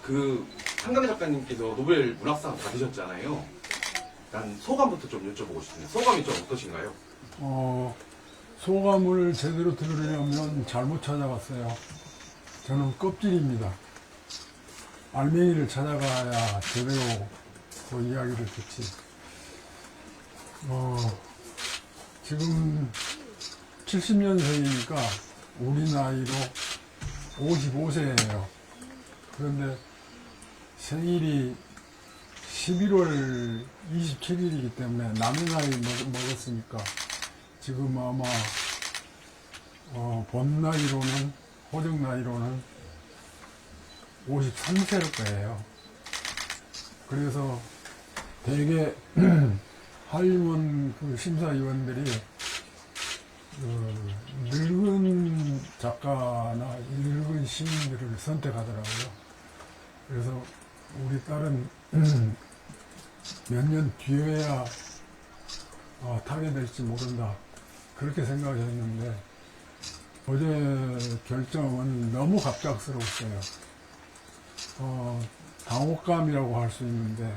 그 한강 작가님께서 노벨 문학상 받으셨잖아요. 난 소감부터 좀 여쭤보고 싶습니다. 소감이 좀 어떠신가요? 소감을 제대로 들으려면 잘못 찾아갔어요. 저는 껍질입니다. 알맹이를 찾아가야 제대로 그 이야기를 듣지. 지금 70년생이니까 우리 나이로 55세예요. 그런데 생일이 11월 27일이기 때문에 남의 나이 먹었으니까 지금 아마 본 나이로는, 호적 나이로는 53세일 거예요. 그래서 대개 한림원 그 심사위원들이 늙은 작가나 늙은 시인들을 선택하더라고요. 그래서 우리 딸은 몇 년 뒤에야 타게 될지 모른다, 그렇게 생각했는데 어제 결정은 너무 갑작스러웠어요. 당혹감이라고 할 수 있는데,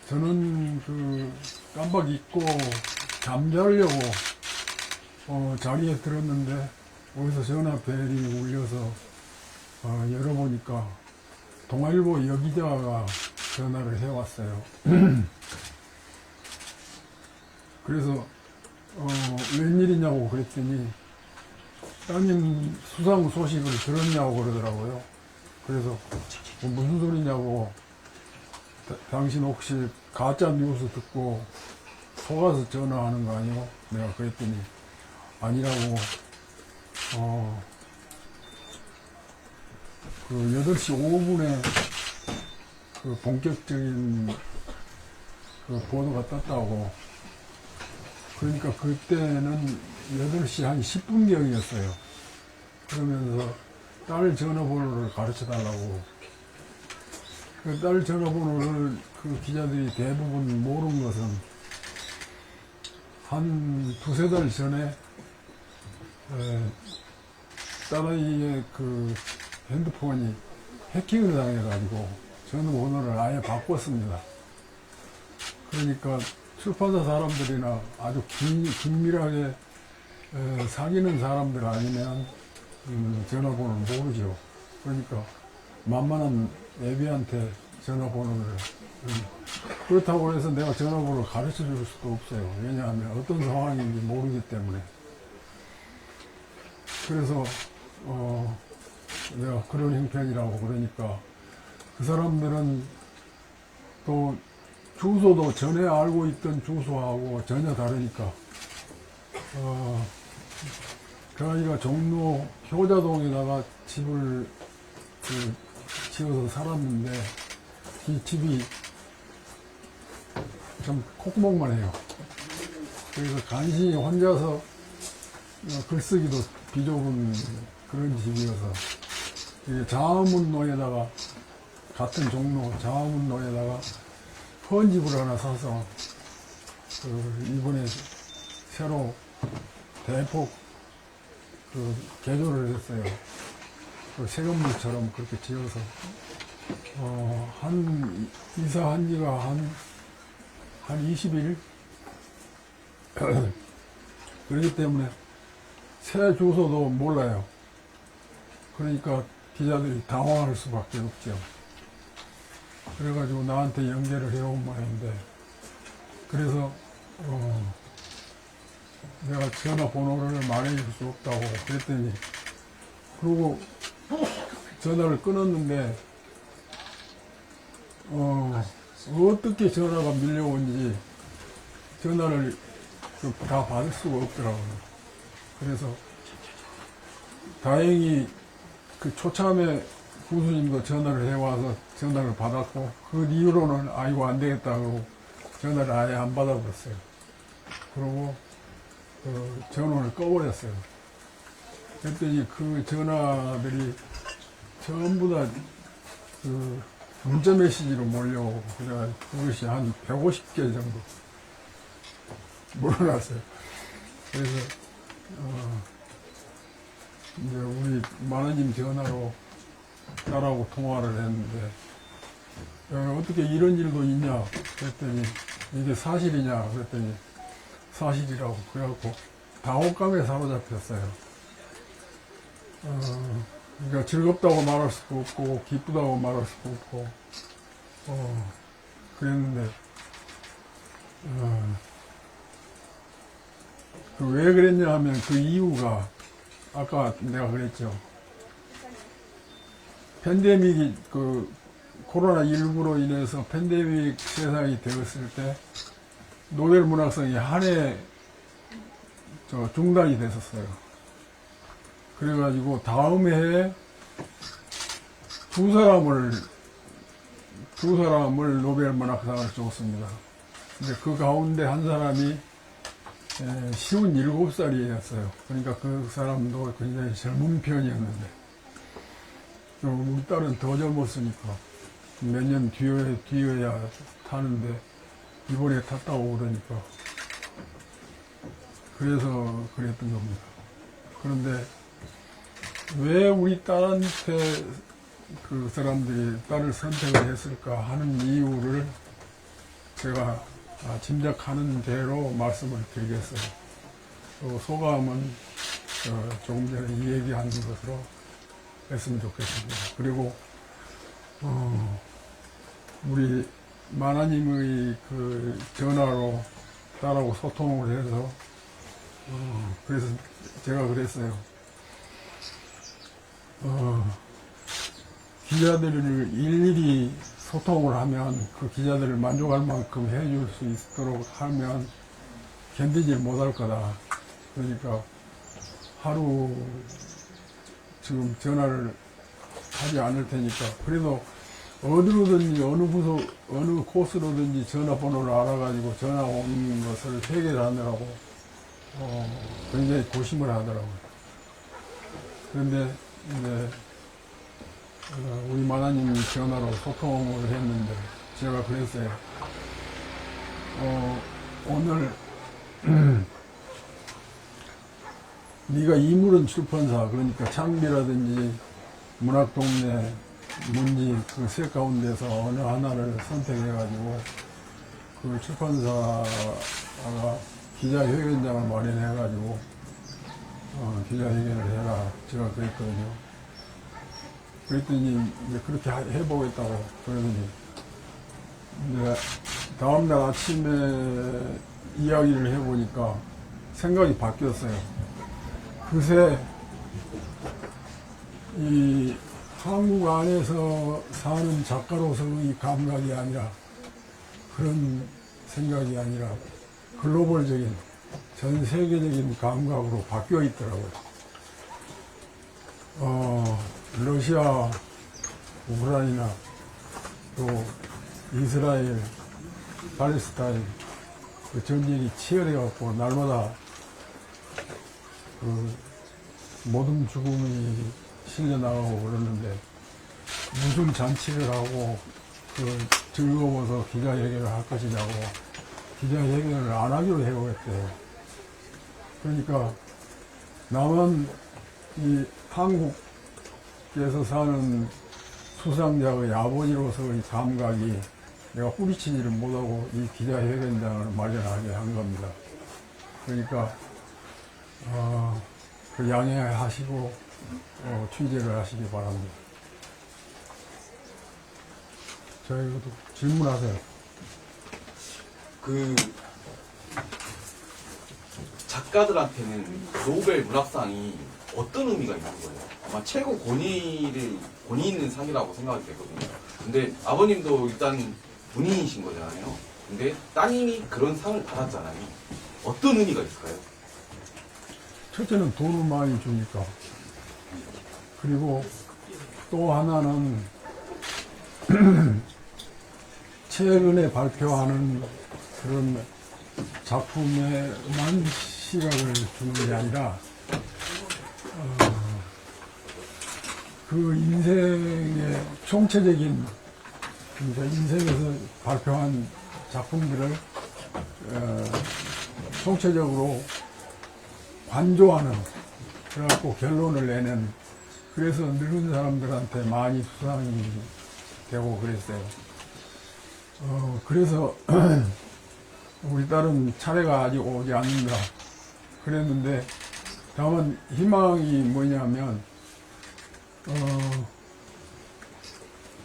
저는 그 깜빡 잊고 잠자려고 자리에 들었는데 어디서 전화 벨이 울려서 열어보니까 동아일보 여기자가 전화를 해왔어요. 그래서 웬일이냐고 그랬더니 따님 수상 소식을 들었냐고 그러더라고요. 그래서 무슨 소리냐고, 당신 혹시 가짜 뉴스 듣고 속아서 전화하는 거 아니요? 내가 그랬더니 아니라고. 그 8시 5분에 그 본격적인 그 보도가 떴다고. 그러니까 그때는 8시 한 10분경이었어요. 그러면서 딸 전화번호를 가르쳐 달라고. 그 딸 전화번호를 그 기자들이 대부분 모르는 것은 한 두세 달 전에 딸아이의 그 핸드폰이 해킹을 당해가지고 전화번호를 아예 바꿨습니다. 그러니까 출판사 사람들이나 아주 긴밀하게 사귀는 사람들 아니면 전화번호를 모르죠. 그러니까 만만한 애비한테 전화번호를, 그렇다고 해서 내가 전화번호를 가르쳐 줄 수도 없어요. 왜냐하면 어떤 상황인지 모르기 때문에. 그래서 내가 그런 형편이라고 그러니까 그 사람들은 또 주소도 전에 알고 있던 주소하고 전혀 다르니까 그 아이가 종로 효자동에다가 집을 지어서 살았는데 이 집이 좀 콧구멍만 해요. 그래서 간신히 혼자서 글쓰기도 비좁은 그런 집이어서 자문로에다가, 같은 종로 자문로에다가 헌집을 하나 사서 이번에 새로 대폭 개조를 했어요. 새 건물처럼 그렇게 지어서 이사한 지가 한 20일 그렇기 때문에 새 주소도 몰라요. 그러니까 기자들이 당황할 수밖에 없죠. 그래가지고 나한테 연결을 해온 모양인데, 그래서 내가 전화번호를 말해줄 수 없다고 그랬더니, 그리고 전화를 끊었는데 어떻게 전화가 밀려온지 전화를 다 받을 수가 없더라고요. 그래서 다행히 그 초참에 구수님도 전화를 해와서 전화를 받았고, 그 이후로는 아이고 안 되겠다고 전화를 아예 안 받아봤어요. 그리고 전원을 꺼버렸어요. 그랬더니 그 전화들이 전부 다 그 문자 메시지로 몰려오고, 그래가 그것이 한 150개 정도 몰아놨어요. 그래서 이제 우리 만화님 전화로 딸하고 통화를 했는데 어떻게 이런 일도 있냐 그랬더니 이게 사실이냐 그랬더니 사실이라고 그래갖고 당혹감에 사로잡혔어요. 그러니까 즐겁다고 말할 수도 없고 기쁘다고 말할 수도 없고 그랬는데 왜 그랬냐 하면 그 이유가 아까 내가 그랬죠. 팬데믹이 코로나19로 인해서 팬데믹 세상이 되었을 때 노벨 문학상이 한 해 중단이 됐었어요. 그래가지고 다음 해에 두 사람을 노벨 문학상을 줬습니다. 근데 그 가운데 한 사람이 57살이었어요. 그러니까 그 사람도 굉장히 젊은 편이었는데 우리 딸은 더 젊었으니까 몇 년 뒤에야 타는데 이번에 탔다고 그러니까 그래서 그랬던 겁니다. 그런데 왜 우리 딸한테 그 사람들이 딸을 선택을 했을까 하는 이유를 제가 짐작하는 대로 말씀을 드리겠어요. 소감은 조금 전에 이 얘기한 것으로 했으면 좋겠습니다. 그리고 우리 마나님의 그 전화로 딸하고 소통을 해서 그래서 제가 그랬어요. 기자들을 일일이 소통을 하면 그 기자들을 만족할 만큼 해줄 수 있도록 하면 견디질 못할 거다. 그러니까 하루 지금 전화를 하지 않을 테니까 그래도 어디로든지 어느 부서 어느 코스로든지 전화번호를 알아가지고 전화 오는 것을 해결하느라고 굉장히 고심을 하더라고요. 그런데 이제 우리 마나님 전화로 소통을 했는데 제가 그랬어요. 오늘 네가 이물은 출판사 그러니까 창비라든지 문학동네 문지 그 세 가운데서 어느 하나를 선택해가지고 그 출판사가 기자회견장을 마련해가지고 기자회견을 해라 제가 그랬거든요. 그랬더니 이제 그렇게 해보겠다고 그러더니 이제 다음날 아침에 이야기를 해보니까 생각이 바뀌었어요. 그새 이 한국 안에서 사는 작가로서의 감각이 아니라 그런 생각이 아니라 글로벌적인 전 세계적인 감각으로 바뀌어 있더라고요. 러시아, 우크라이나, 또 이스라엘, 팔레스타인 그 전쟁이 치열해갖고 날마다 그 모든 죽음이 실려나가고 그러는데 무슨 잔치를 하고 그 즐거워서 기자회견을 할 것이냐고 기자회견을 안 하기로 해오겠대요. 그러니까 나만 이 한국에서 사는 수상자의 아버지로서의 감각이 내가 뿌리치지를 못하고 이 기자회견장을 마련하게 한 겁니다. 그러니까 그 양해하시고 취재를 하시기 바랍니다. 저희도 질문하세요. 그 작가들한테는 노벨 문학상이 어떤 의미가 있는 거예요? 아마 최고 권위 있는 상이라고 생각이 되거든요. 근데 아버님도 일단 군인이신 거잖아요. 근데 따님이 그런 상을 받았잖아요. 어떤 의미가 있을까요? 첫째는 돈을 많이 주니까. 그리고 또 하나는 최근에 발표하는 그런 작품에만 시각을 주는 게 아니라 그 인생의 총체적인 그러니까 인생에서 발표한 작품들을 총체적으로 관조하는 그래갖고 결론을 내는 그래서 늙은 사람들한테 많이 수상이 되고 그랬어요. 그래서 우리 딸은 차례가 아직 오지 않는다 그랬는데, 다만 희망이 뭐냐면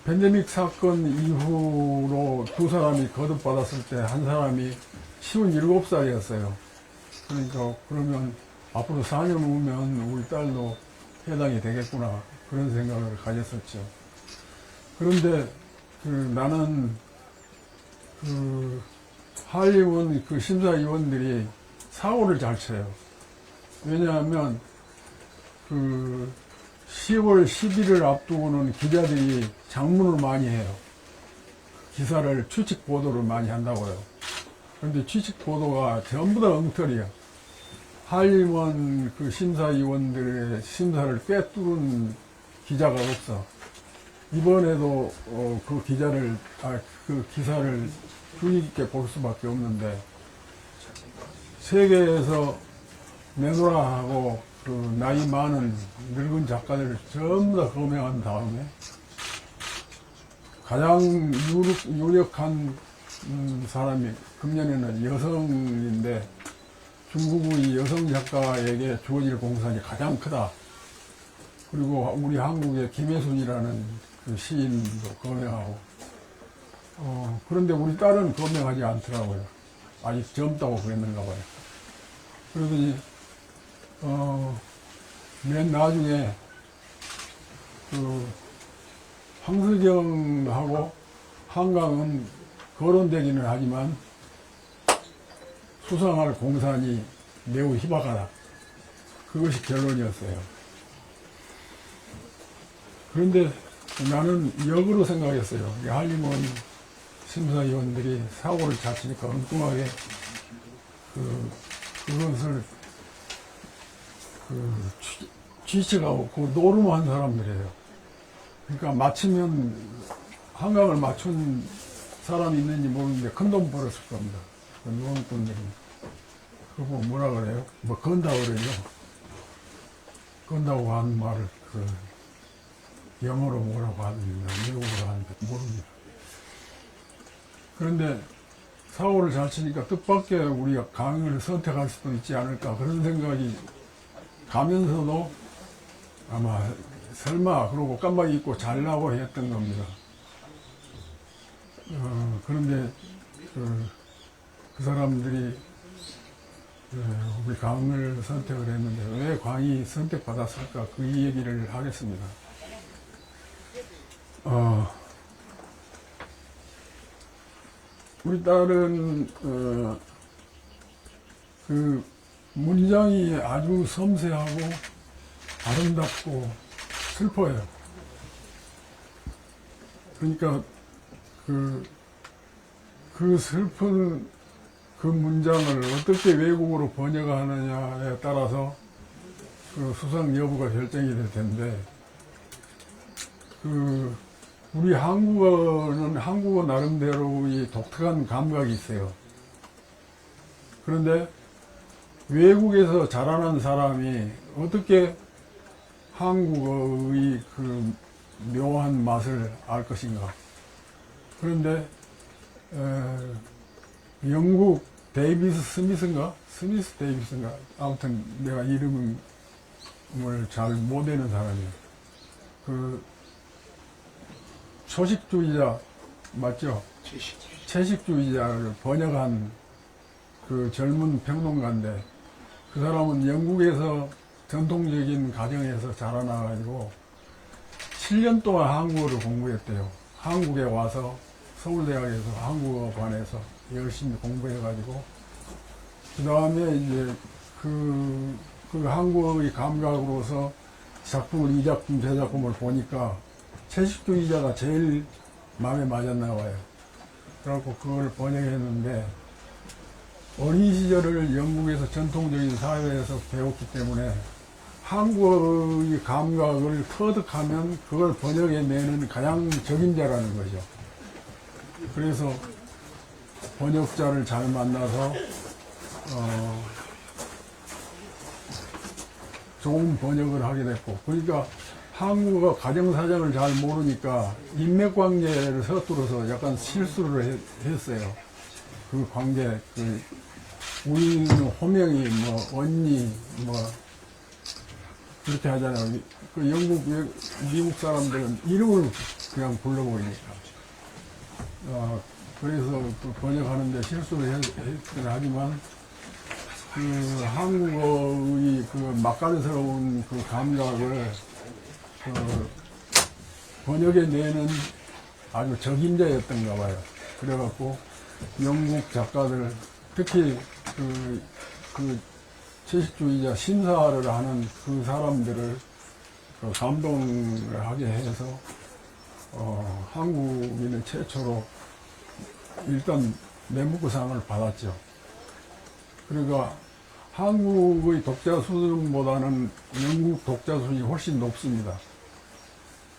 팬데믹 사건 이후로 두 사람이 거듭받았을 때 한 사람이 57살이었어요. 그러니까 그러면 앞으로 4년 후면 우리 딸도 해당이 되겠구나, 그런 생각을 가졌었죠. 그런데 나는 한림원 심사위원들이 사고를 잘 쳐요. 왜냐하면 10월 10일을 앞두고는 기자들이 장문을 많이 해요. 기사를 추측 보도를 많이 한다고요. 그런데 추측 보도가 전부 다 엉터리야. 한림원 심사위원들의 심사를 꿰뚫은 기자가 없어. 이번에도 그 기사를 주의 깊게 볼 수밖에 없는데, 세계에서 내노라하고 나이 많은 늙은 작가들을 전부 다 검증한 다음에 가장 유력한 사람이 금년에는 여성인데, 중국의 여성 작가에게 주어질 공산이 가장 크다. 그리고 우리 한국의 김혜순이라는 시인도 검증하고, 그런데 우리 딸은 검증하지 않더라고요. 아직 젊다고 그랬는가 봐요. 그러더니 맨 나중에 황석영하고 한강은 거론되기는 하지만 수상할 공산이 매우 희박하다. 그것이 결론이었어요. 그런데 나는 역으로 생각했어요. 한림원 심사위원들이 사고를 잘 치니까 엉뚱하게 그것을 취직하고 노름한 사람들이에요. 그러니까 맞추면 한강을 맞춘 사람이 있는지 모르는데 큰 돈 벌었을 겁니다. 노름꾼들이. 그거 뭐라 그래요? 뭐 건다 그러죠. 건다고 하는 말을 영어로 뭐라고 하는지 미국어로 하는지 모릅니다. 그런데 사고를 잘 치니까 뜻밖의 우리가 강의를 선택할 수도 있지 않을까, 그런 생각이 가면서도 아마 설마 그러고 깜빡이 잊고 잘라고 했던 겁니다. 그런데 그 사람들이 우리 강을 선택을 했는데 왜 강이 선택받았을까, 그 얘기를 하겠습니다. 우리 딸은 그 문장이 아주 섬세하고 아름답고 슬퍼요. 그러니까 그 슬픈 그 문장을 어떻게 외국어로 번역하느냐에 따라서 그 수상 여부가 결정이 될 텐데, 우리 한국어는 한국어 나름대로의 독특한 감각이 있어요. 그런데 외국에서 자라난 사람이 어떻게 한국어의 그 묘한 맛을 알 것인가. 그런데 영국 스미스 데이비스인가, 아무튼 내가 이름을 잘 못 외는 사람이에요. 초식주의자 맞죠? 채식주의자를 번역한 그 젊은 평론가인데, 그 사람은 영국에서 전통적인 가정에서 자라나가지고 7년 동안 한국어를 공부했대요. 한국에 와서 서울대학에서 한국어반에서 열심히 공부해가지고, 그 다음에 이제 그 한국어의 감각으로서 이 작품, 저 작품을 보니까 채식주의자가 제일 마음에 맞았나 봐요. 그래갖고 그걸 번역했는데, 어린 시절을 영국에서 전통적인 사회에서 배웠기 때문에 한국어의 감각을 터득하면 그걸 번역해내는 가장 적임자라는 거죠. 그래서 번역자를 잘 만나서 좋은 번역을 하게 됐고, 그러니까 한국어 가정사정을 잘 모르니까 인맥관계를 서투러서 약간 실수를 했어요. 그 관계, 우리는 호명이 언니, 그렇게 하잖아요. 미국 사람들은 이름을 그냥 불러버리니까. 그래서 번역하는데 실수를 했긴 하지만, 한국어의 맛깔스러운 감각을 번역해 내는 아주 적임자였던가 봐요. 그래갖고 영국 작가들, 특히 채식주의자 신사를 하는 그 사람들을 감동을 하게 해서 한국인은 최초로 일단 매무크상을 받았죠. 그러니까 한국의 독자 수준보다는 영국 독자 수준이 훨씬 높습니다.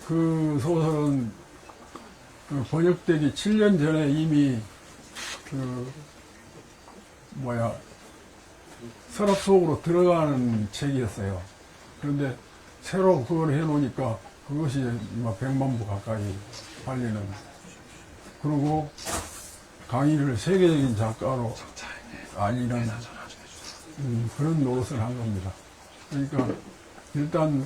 그 소설은 번역되기 7년 전에 이미 서랍 속으로 들어가는 책이었어요. 그런데 새로 그걸 해놓으니까 그것이 100만 부 가까이 팔리는. 그리고 강의를 세계적인 작가로 알리는 그런 노릇을 한 겁니다. 그러니까 일단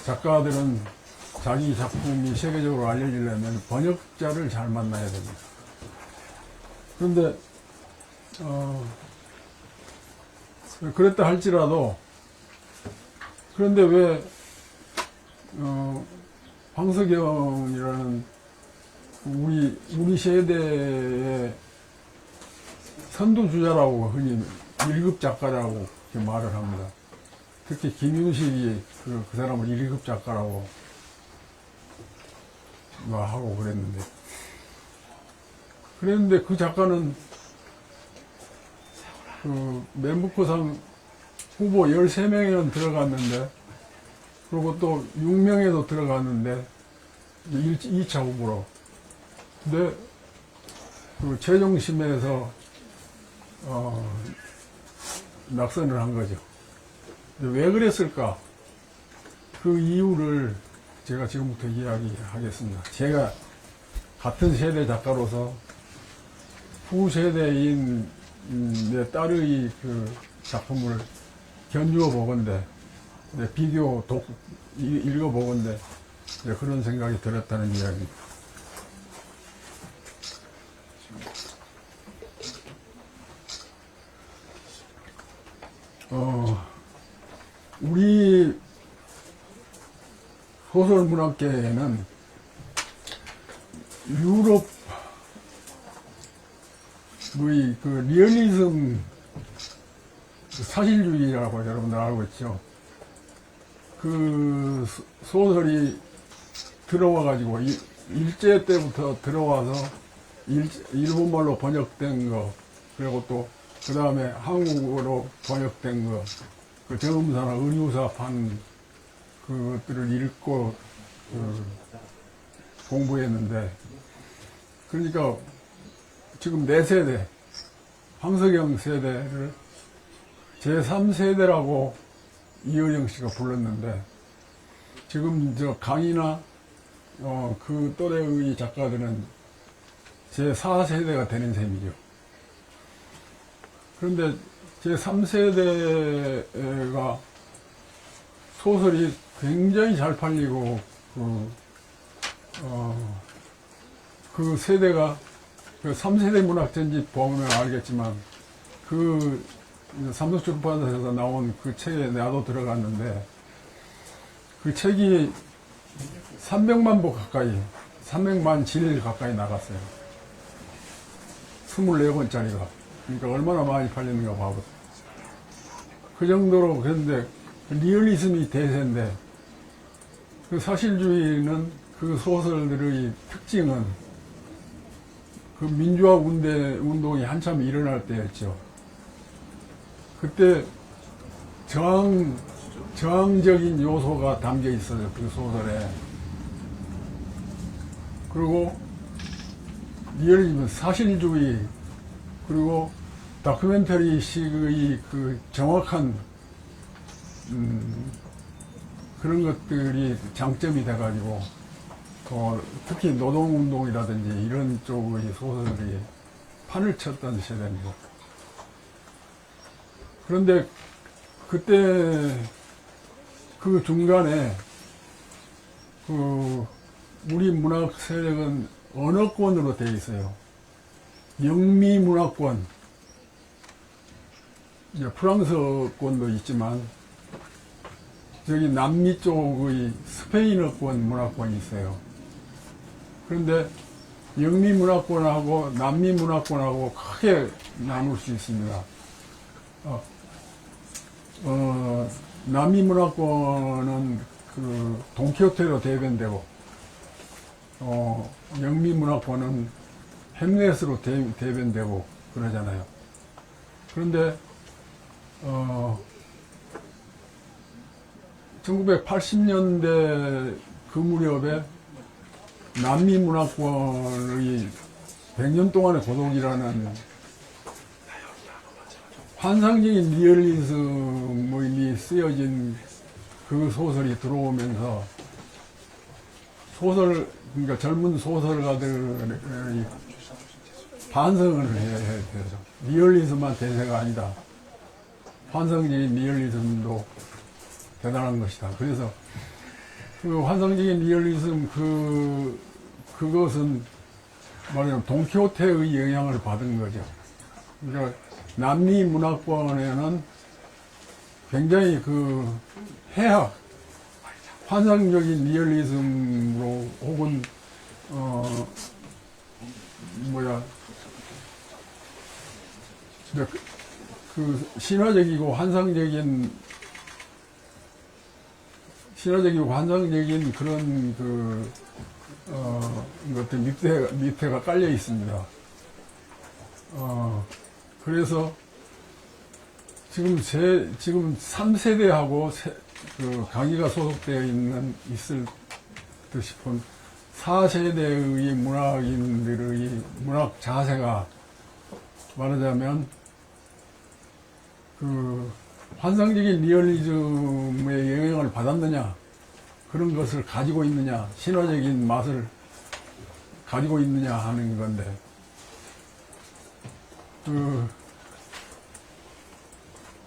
작가들은 자기 작품이 세계적으로 알려지려면 번역자를 잘 만나야 됩니다. 그런데 그랬다 할지라도 그런데 왜 황석영이라는 우리 세대의 선두주자라고 흔히 1급 작가라고 이렇게 말을 합니다. 특히 김윤식이 그 사람을 1급 작가라고 하고 그랬는데 그 작가는 매무크상 후보 13명에는 들어갔는데, 그리고 또 6명에도 들어갔는데 2차 후보로. 근데 최종심에서 낙선을 한 거죠. 왜 그랬을까? 그 이유를 제가 지금부터 이야기하겠습니다. 제가 같은 세대 작가로서 후세대인 내 딸의 작품을 견주어 보건대, 읽어보건대, 그런 생각이 들었다는 이야기입니다. 우리 소설문학계에는 유럽의 리얼리즘 사실주의라고 여러분들 알고 있죠. 그 소설이 들어와가지고 일제 때부터 들어와서 일본말로 번역된 거, 그리고 또 그 다음에 한국어로 번역된 거, 그 정음사나 은유사 판 그것들을 읽고 공부했는데, 그러니까 지금 4세대, 황석영 세대를 제3세대라고 이어영 씨가 불렀는데, 지금 강의나 그 또래의 작가들은 제4세대가 되는 셈이죠. 그런데 제3세대가 소설이 굉장히 잘 팔리고, 그 세대가, 3세대 문학전집 보면 알겠지만, 삼성출판사에서 나온 그 책에 나도 들어갔는데, 그 책이 300만 부 가까이, 300만 질 가까이 나갔어요. 24권짜리가. 그러니까 얼마나 많이 팔리는가 봐보세요. 그 정도로. 그런데 리얼리즘이 대세인데, 그 사실주의는 그 소설들의 특징은 그 민주화 운동이 한참 일어날 때였죠. 그때 저항적인 요소가 담겨 있어요, 그 소설에. 그리고 리얼리즘, 사실주의, 그리고 다큐멘터리 식의 그 정확한 그런 것들이 장점이 돼가지고 특히 노동운동이라든지 이런 쪽의 소설이 판을 쳤던 시대입니다. 그런데 그때 그 중간에 우리 문학 세력은 언어권으로 되어 있어요. 영미 문화권, 이제 프랑스어권도 있지만 저기 남미 쪽의 스페인어권 문화권이 있어요. 그런데 영미 문화권하고 남미 문화권하고 크게 나눌 수 있습니다. 남미 문화권은 그 돈키호테로 대변되고, 영미 문화권은 햄릿으로 대변되고 그러잖아요. 그런데 1980년대 그 무렵에 남미 문화권의 100년 동안의 고독이라는 환상적인 리얼리즘이 쓰여진 그 소설이 들어오면서 그러니까 젊은 소설가들의 반성을 해야 되죠. 리얼리즘만 대세가 아니다. 환상적인 리얼리즘도 대단한 것이다. 그래서 그 환상적인 리얼리즘 그것은 말하자면 돈키호테의 영향을 받은 거죠. 그러니까 남미 문화권에는 굉장히 그 해학, 환상적인 리얼리즘으로 혹은 그 신화적이고 환상적인 그런 것들 밑에가 깔려 있습니다. 그래서 지금 3세대하고 그 강의가 소속되어 있을 듯 싶은 4세대의 문학인들의 문학 자세가 말하자면 그 환상적인 리얼리즘의 영향을 받았느냐, 그런 것을 가지고 있느냐, 신화적인 맛을 가지고 있느냐 하는 건데,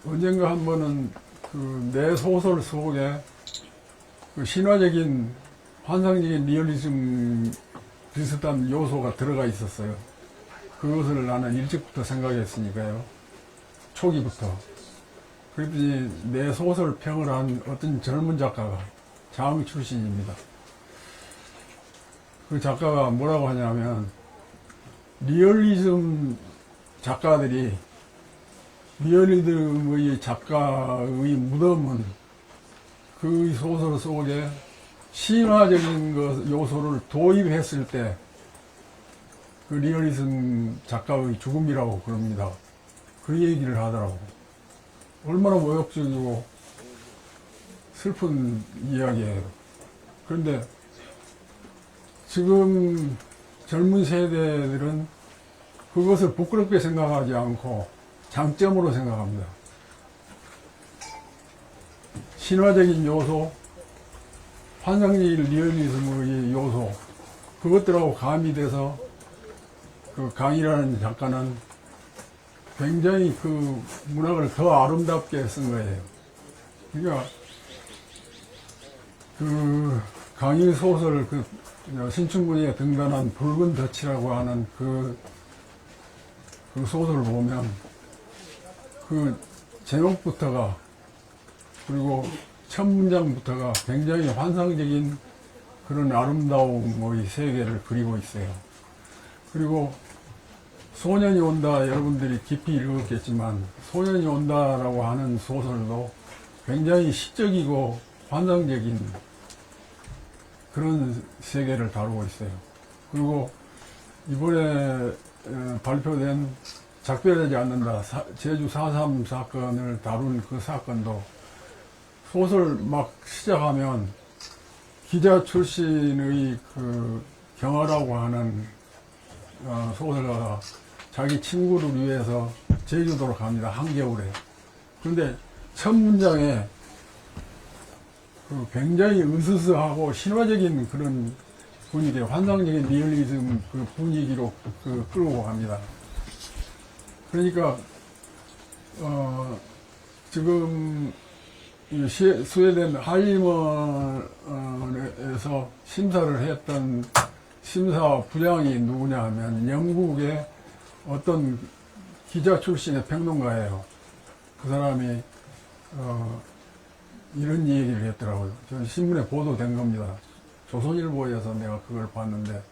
언젠가 한 번은 내 소설 속에 그 신화적인 환상적인 리얼리즘 비슷한 요소가 들어가 있었어요. 그것을 나는 일찍부터 생각했으니까요. 초기부터. 그랬더니 내 소설 평을 한 어떤 젊은 작가가, 자흥 출신입니다. 그 작가가 뭐라고 하냐면, 리얼리즘 작가들이, 리얼리즘의 작가의 무덤은 그 소설 속에 신화적인 요소를 도입했을 때 그 리얼리즘 작가의 죽음이라고 그럽니다. 그 얘기를 하더라고. 얼마나 모욕적이고 슬픈 이야기예요. 그런데 지금 젊은 세대들은 그것을 부끄럽게 생각하지 않고 장점으로 생각합니다. 신화적인 요소, 환상적인 리얼리즘의 요소, 그것들하고 가미돼서 그 강희라는 작가는 굉장히 그 문학을 더 아름답게 쓴 거예요. 그러니까 그 강희 소설 신춘문예에 등단한 붉은 덫이라고 하는 그 소설을 보면 그 제목부터가, 그리고 첫 문장부터가 굉장히 환상적인 그런 아름다움의 세계를 그리고 있어요. 그리고 소년이 온다, 여러분들이 깊이 읽었겠지만 소년이 온다라고 하는 소설도 굉장히 시적이고 환상적인 그런 세계를 다루고 있어요. 그리고 이번에 발표된 작별하지 않는다, 제주 4.3 사건을 다룬 그 사건도 소설 막 시작하면 기자 출신의 그 경화라고 하는 소설가가 자기 친구를 위해서 제주도로 갑니다. 한겨울에. 그런데 첫 문장에 그 굉장히 으스스하고 신화적인 그런 분위기, 환상적인 리얼리즘 그 분위기로 끌고 갑니다. 그러니까 지금 이 스웨덴 할리먼에서 심사를 했던 심사 부장이 누구냐 하면 영국의 어떤 기자 출신의 평론가예요. 그 사람이 이런 얘기를 했더라고요. 전 신문에 보도된 겁니다. 조선일보에서 내가 그걸 봤는데,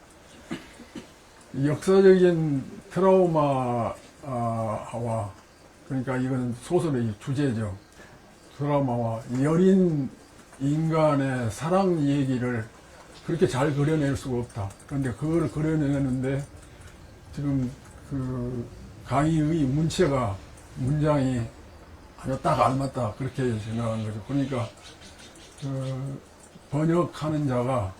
역사적인 트라우마와, 그러니까 이건 소설의 주제죠. 드라마와 여린 인간의 사랑 얘기를 그렇게 잘 그려낼 수가 없다. 그런데 그걸 그려내는데 지금 그 강의의 문장이 아주 딱 알맞다. 그렇게 생각한 거죠. 그러니까 그 번역하는 자가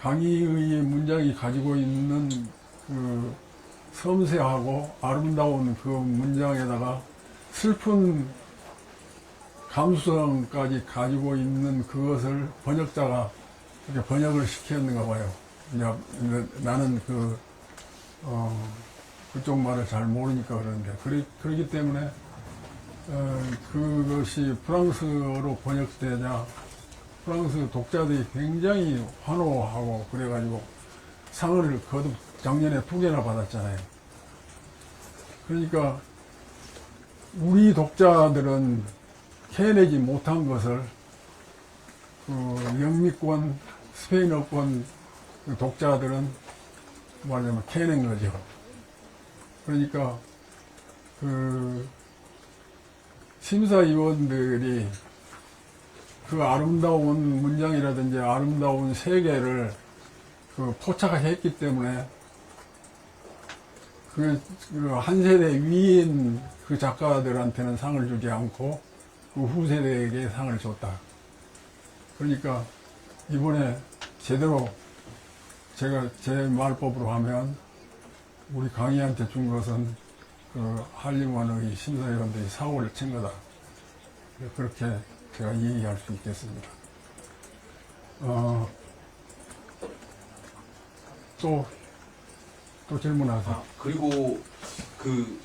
강의의 문장이 가지고 있는 그 섬세하고 아름다운 그 문장에다가 슬픈 감수성까지 가지고 있는 그것을 번역자가 이렇게 번역을 시켰는가 봐요. 이제 나는 그쪽 말을 잘 모르니까 그러는데. 그렇기 때문에, 그것이 프랑스어로 번역되자 프랑스 독자들이 굉장히 환호하고 그래가지고 상을 거듭 작년에 2개나 받았잖아요. 그러니까 우리 독자들은 캐내지 못한 것을 그 영미권, 스페인어권 독자들은 말하자면 캐낸 거죠. 그러니까 그 심사위원들이 그 아름다운 문장이라든지 아름다운 세계를 그 포착했기 때문에 그 한 세대 위인 그 작가들한테는 상을 주지 않고 그 후세대에게 상을 줬다. 그러니까 이번에 제대로 제가 제 말법으로 하면 우리 강희한테 준 것은 그 한림원의 심사위원들이 사고를 친 거다. 그렇게 제가 얘기할 수 있겠습니다. 또 질문하세요. 그리고 그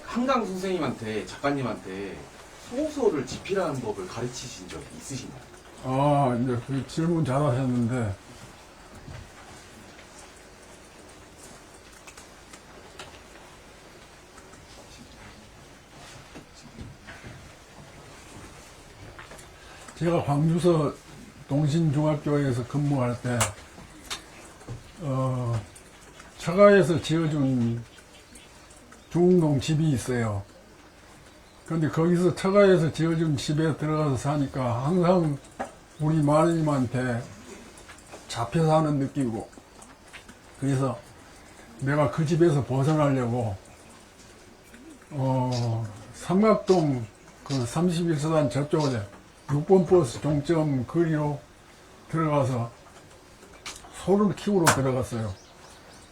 한강 선생님한테, 작가님한테 소설을 집필하는 법을 가르치신 적이 있으신가요? 이제 그 질문 잘하셨는데, 제가 광주서 동신중학교에서 근무할 때, 처가에서 지어준 중흥동 집이 있어요. 그런데 거기서 처가에서 지어준 집에 들어가서 사니까 항상 우리 마누님한테 잡혀 사는 느낌이고, 그래서 내가 그 집에서 벗어나려고 삼각동 그 31서단 저쪽에 6번 버스 종점 거리로 들어가서 소를 키우러 들어갔어요.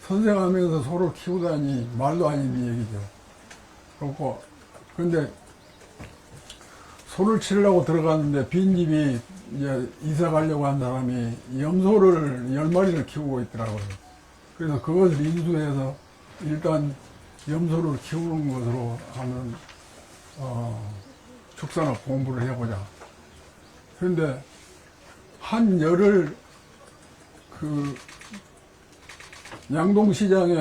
선생하면서 소를 키우다니 말도 아닌 얘기죠. 그렇고, 근데 소를 치려고 들어갔는데 빈집이 이제 이사 가려고 한 사람이 염소를 10마리를 키우고 있더라고요. 그래서 그것을 인수해서 일단 염소를 키우는 것으로 하는 축산업 공부를 해보자. 그런데 한 열흘 그 양동시장에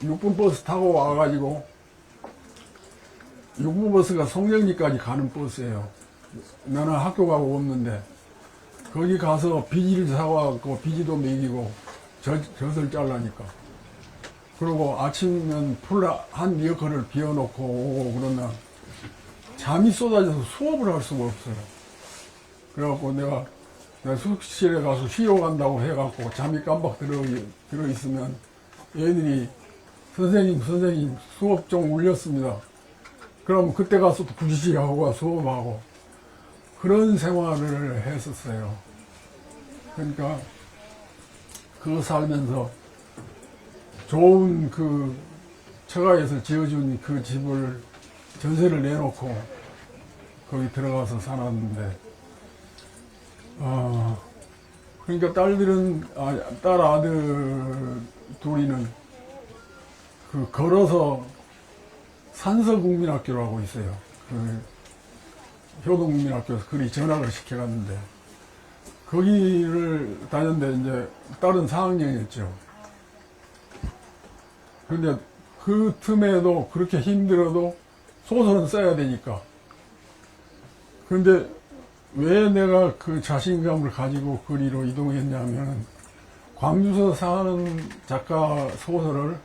6분 버스 타고 와가지고 6분 버스가 송정리까지 가는 버스예요. 나는 학교 가고 없는데 거기 가서 비지를 사와갖고 비지도 먹이고 젖을 잘라니까. 그리고 아침면 한 리어커를 비워놓고 오고 그러면 잠이 쏟아져서 수업을 할 수가 없어요. 그래갖고 내가 숙실에 가서 쉬러 간다고 해갖고 잠이 깜빡 들어있으면 애들이 선생님 수업 좀 울렸습니다. 그럼 그때 가서 부지시하고 수업하고 그런 생활을 했었어요. 그러니까 그거 살면서 좋은 그 처가에서 지어준 그 집을 전세를 내놓고 거기 들어가서 살았는데, 그러니까 딸 아들 둘이는 그 걸어서 산서국민학교라고 있어요. 그 효동국민학교에서 그리 전학을 시켜갔는데, 거기를 다녔는데 이제 딸은 4학년이었죠. 근데 그 틈에도 그렇게 힘들어도 소설은 써야 되니까. 근데 왜 내가 그 자신감을 가지고 거리로 이동했냐면, 광주서 사는 작가 소설을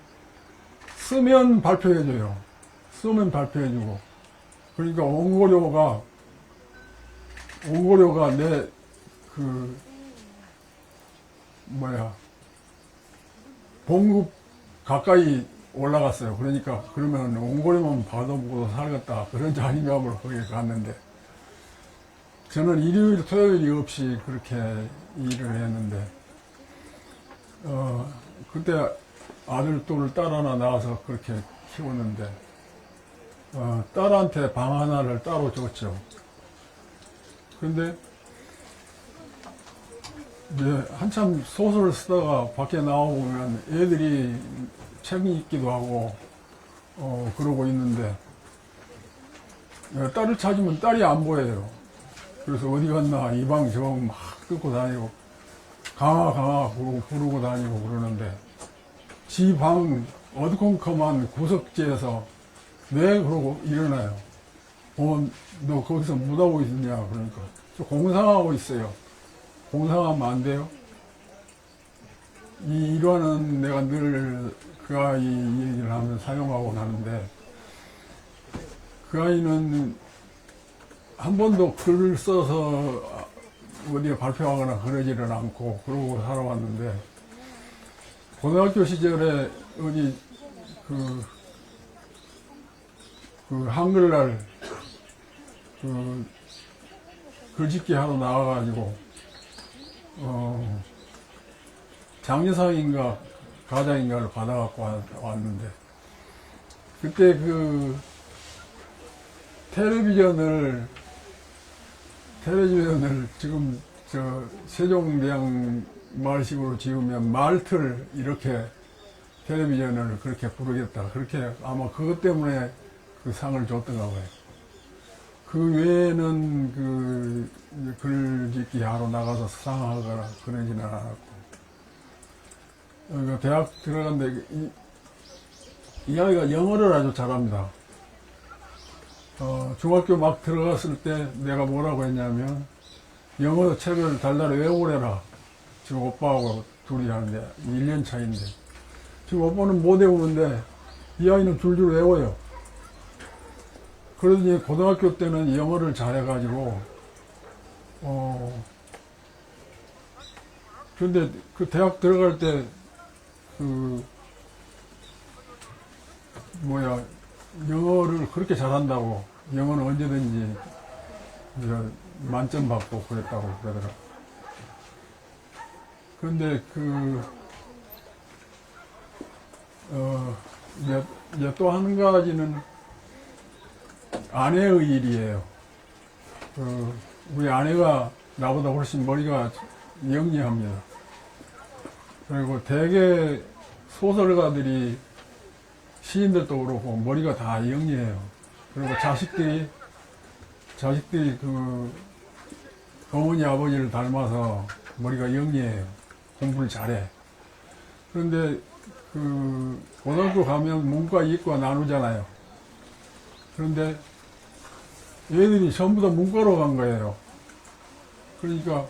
쓰면 발표해줘요. 쓰면 발표해주고. 그러니까 원고료가 내 봉급 가까이 올라갔어요. 그러니까 그러면 원고료만 받아보고 살겠다. 그런 자신감으로 거기 갔는데, 저는 일요일, 토요일이 없이 그렇게 일을 했는데, 그때 아들 둘, 딸 하나 낳아서 그렇게 키웠는데, 딸한테 방 하나를 따로 줬죠. 근데, 이제 한참 소설을 쓰다가 밖에 나오면 애들이 책 읽기도 하고, 그러고 있는데, 딸을 찾으면 딸이 안 보여요. 그래서 어디 갔나 이 방 저 방 막 뜯고 다니고, 강아 부르고 다니고 그러는데, 지 방 어두컴컴한 구석지에서 네 그러고 일어나요. 너 거기서 뭐 하고 있느냐 그러니까 저 공상하고 있어요. 공상하면 안 돼요? 이 일화는 내가 늘 그 아이 얘기를 하면 사용하고 나는데, 그 아이는 한 번도 글을 써서 어디에 발표하거나 그러지는 않고 그러고 살아왔는데, 고등학교 시절에 어디 그 한글날 글짓기 하러 나와가지고 장려상인가 가장인가를 받아갖고 왔는데, 그때 그 텔레비전을 지금 저 세종대왕 말식으로 지으면 말틀 이렇게 텔레비전을 그렇게 부르겠다. 그렇게 아마 그것 때문에 그 상을 줬던가 봐요. 그 외에는 그 글짓기 하러 나가서 수상하거나 그러지는 않았고. 대학 들어갔는데 이 아이가 영어를 아주 잘합니다. 중학교 막 들어갔을 때 내가 뭐라고 했냐면, 영어 책을 달달이 외우래라. 지금 오빠하고 둘이 하는데 1년 차인데, 지금 오빠는 못 외우는데 이 아이는 줄줄 외워요. 그러더니 고등학교 때는 영어를 잘해가지고, 근데 그 대학 들어갈 때 영어를 그렇게 잘한다고, 영어는 언제든지 만점 받고 그랬다고 그러더라. 그런데 이제 또 한 가지는 아내의 일이에요. 우리 아내가 나보다 훨씬 머리가 영리합니다. 그리고 대개 소설가들이, 시인들도 그렇고 머리가 다 영리해요. 그리고 자식들이 어머니 아버지를 닮아서 머리가 영리해요. 공부를 잘해. 그런데 고등학교 가면 문과 이과 나누잖아요. 그런데 얘들이 전부 다 문과로 간 거예요. 그러니까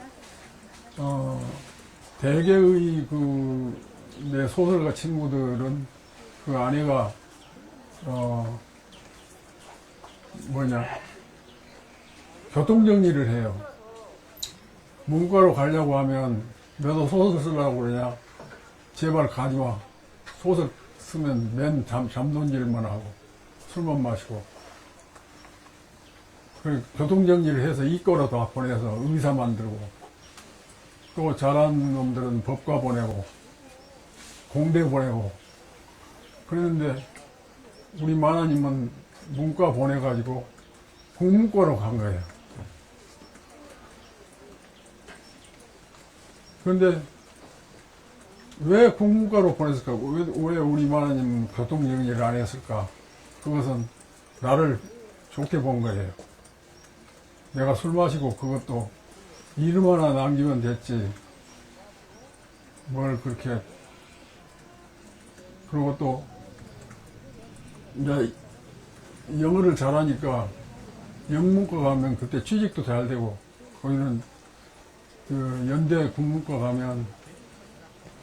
대개의 내 소설가 친구들은 그 아내가 교통정리를 해요. 문과로 가려고 하면 너도 소설 쓰려고 그러냐? 제발 가지마. 소설 쓰면 맨 잠돈질만 하고 술만 마시고. 교통정리를 해서 이과로 다 보내서 의사 만들고, 또 잘하는 놈들은 법과 보내고 공대 보내고. 그랬는데 우리 마나님은 문과 보내가지고 국문과로 간 거예요. 그런데 왜 국문과로 보냈을까? 왜 우리 마나님 교통정리를 안 했을까? 그것은 나를 좋게 본 거예요. 내가 술 마시고 그것도 이름 하나 남기면 됐지. 뭘 그렇게. 그리고 또 이제 영어를 잘하니까 영문과 가면 그때 취직도 잘 되고, 거기는 그 연대 국문과 가면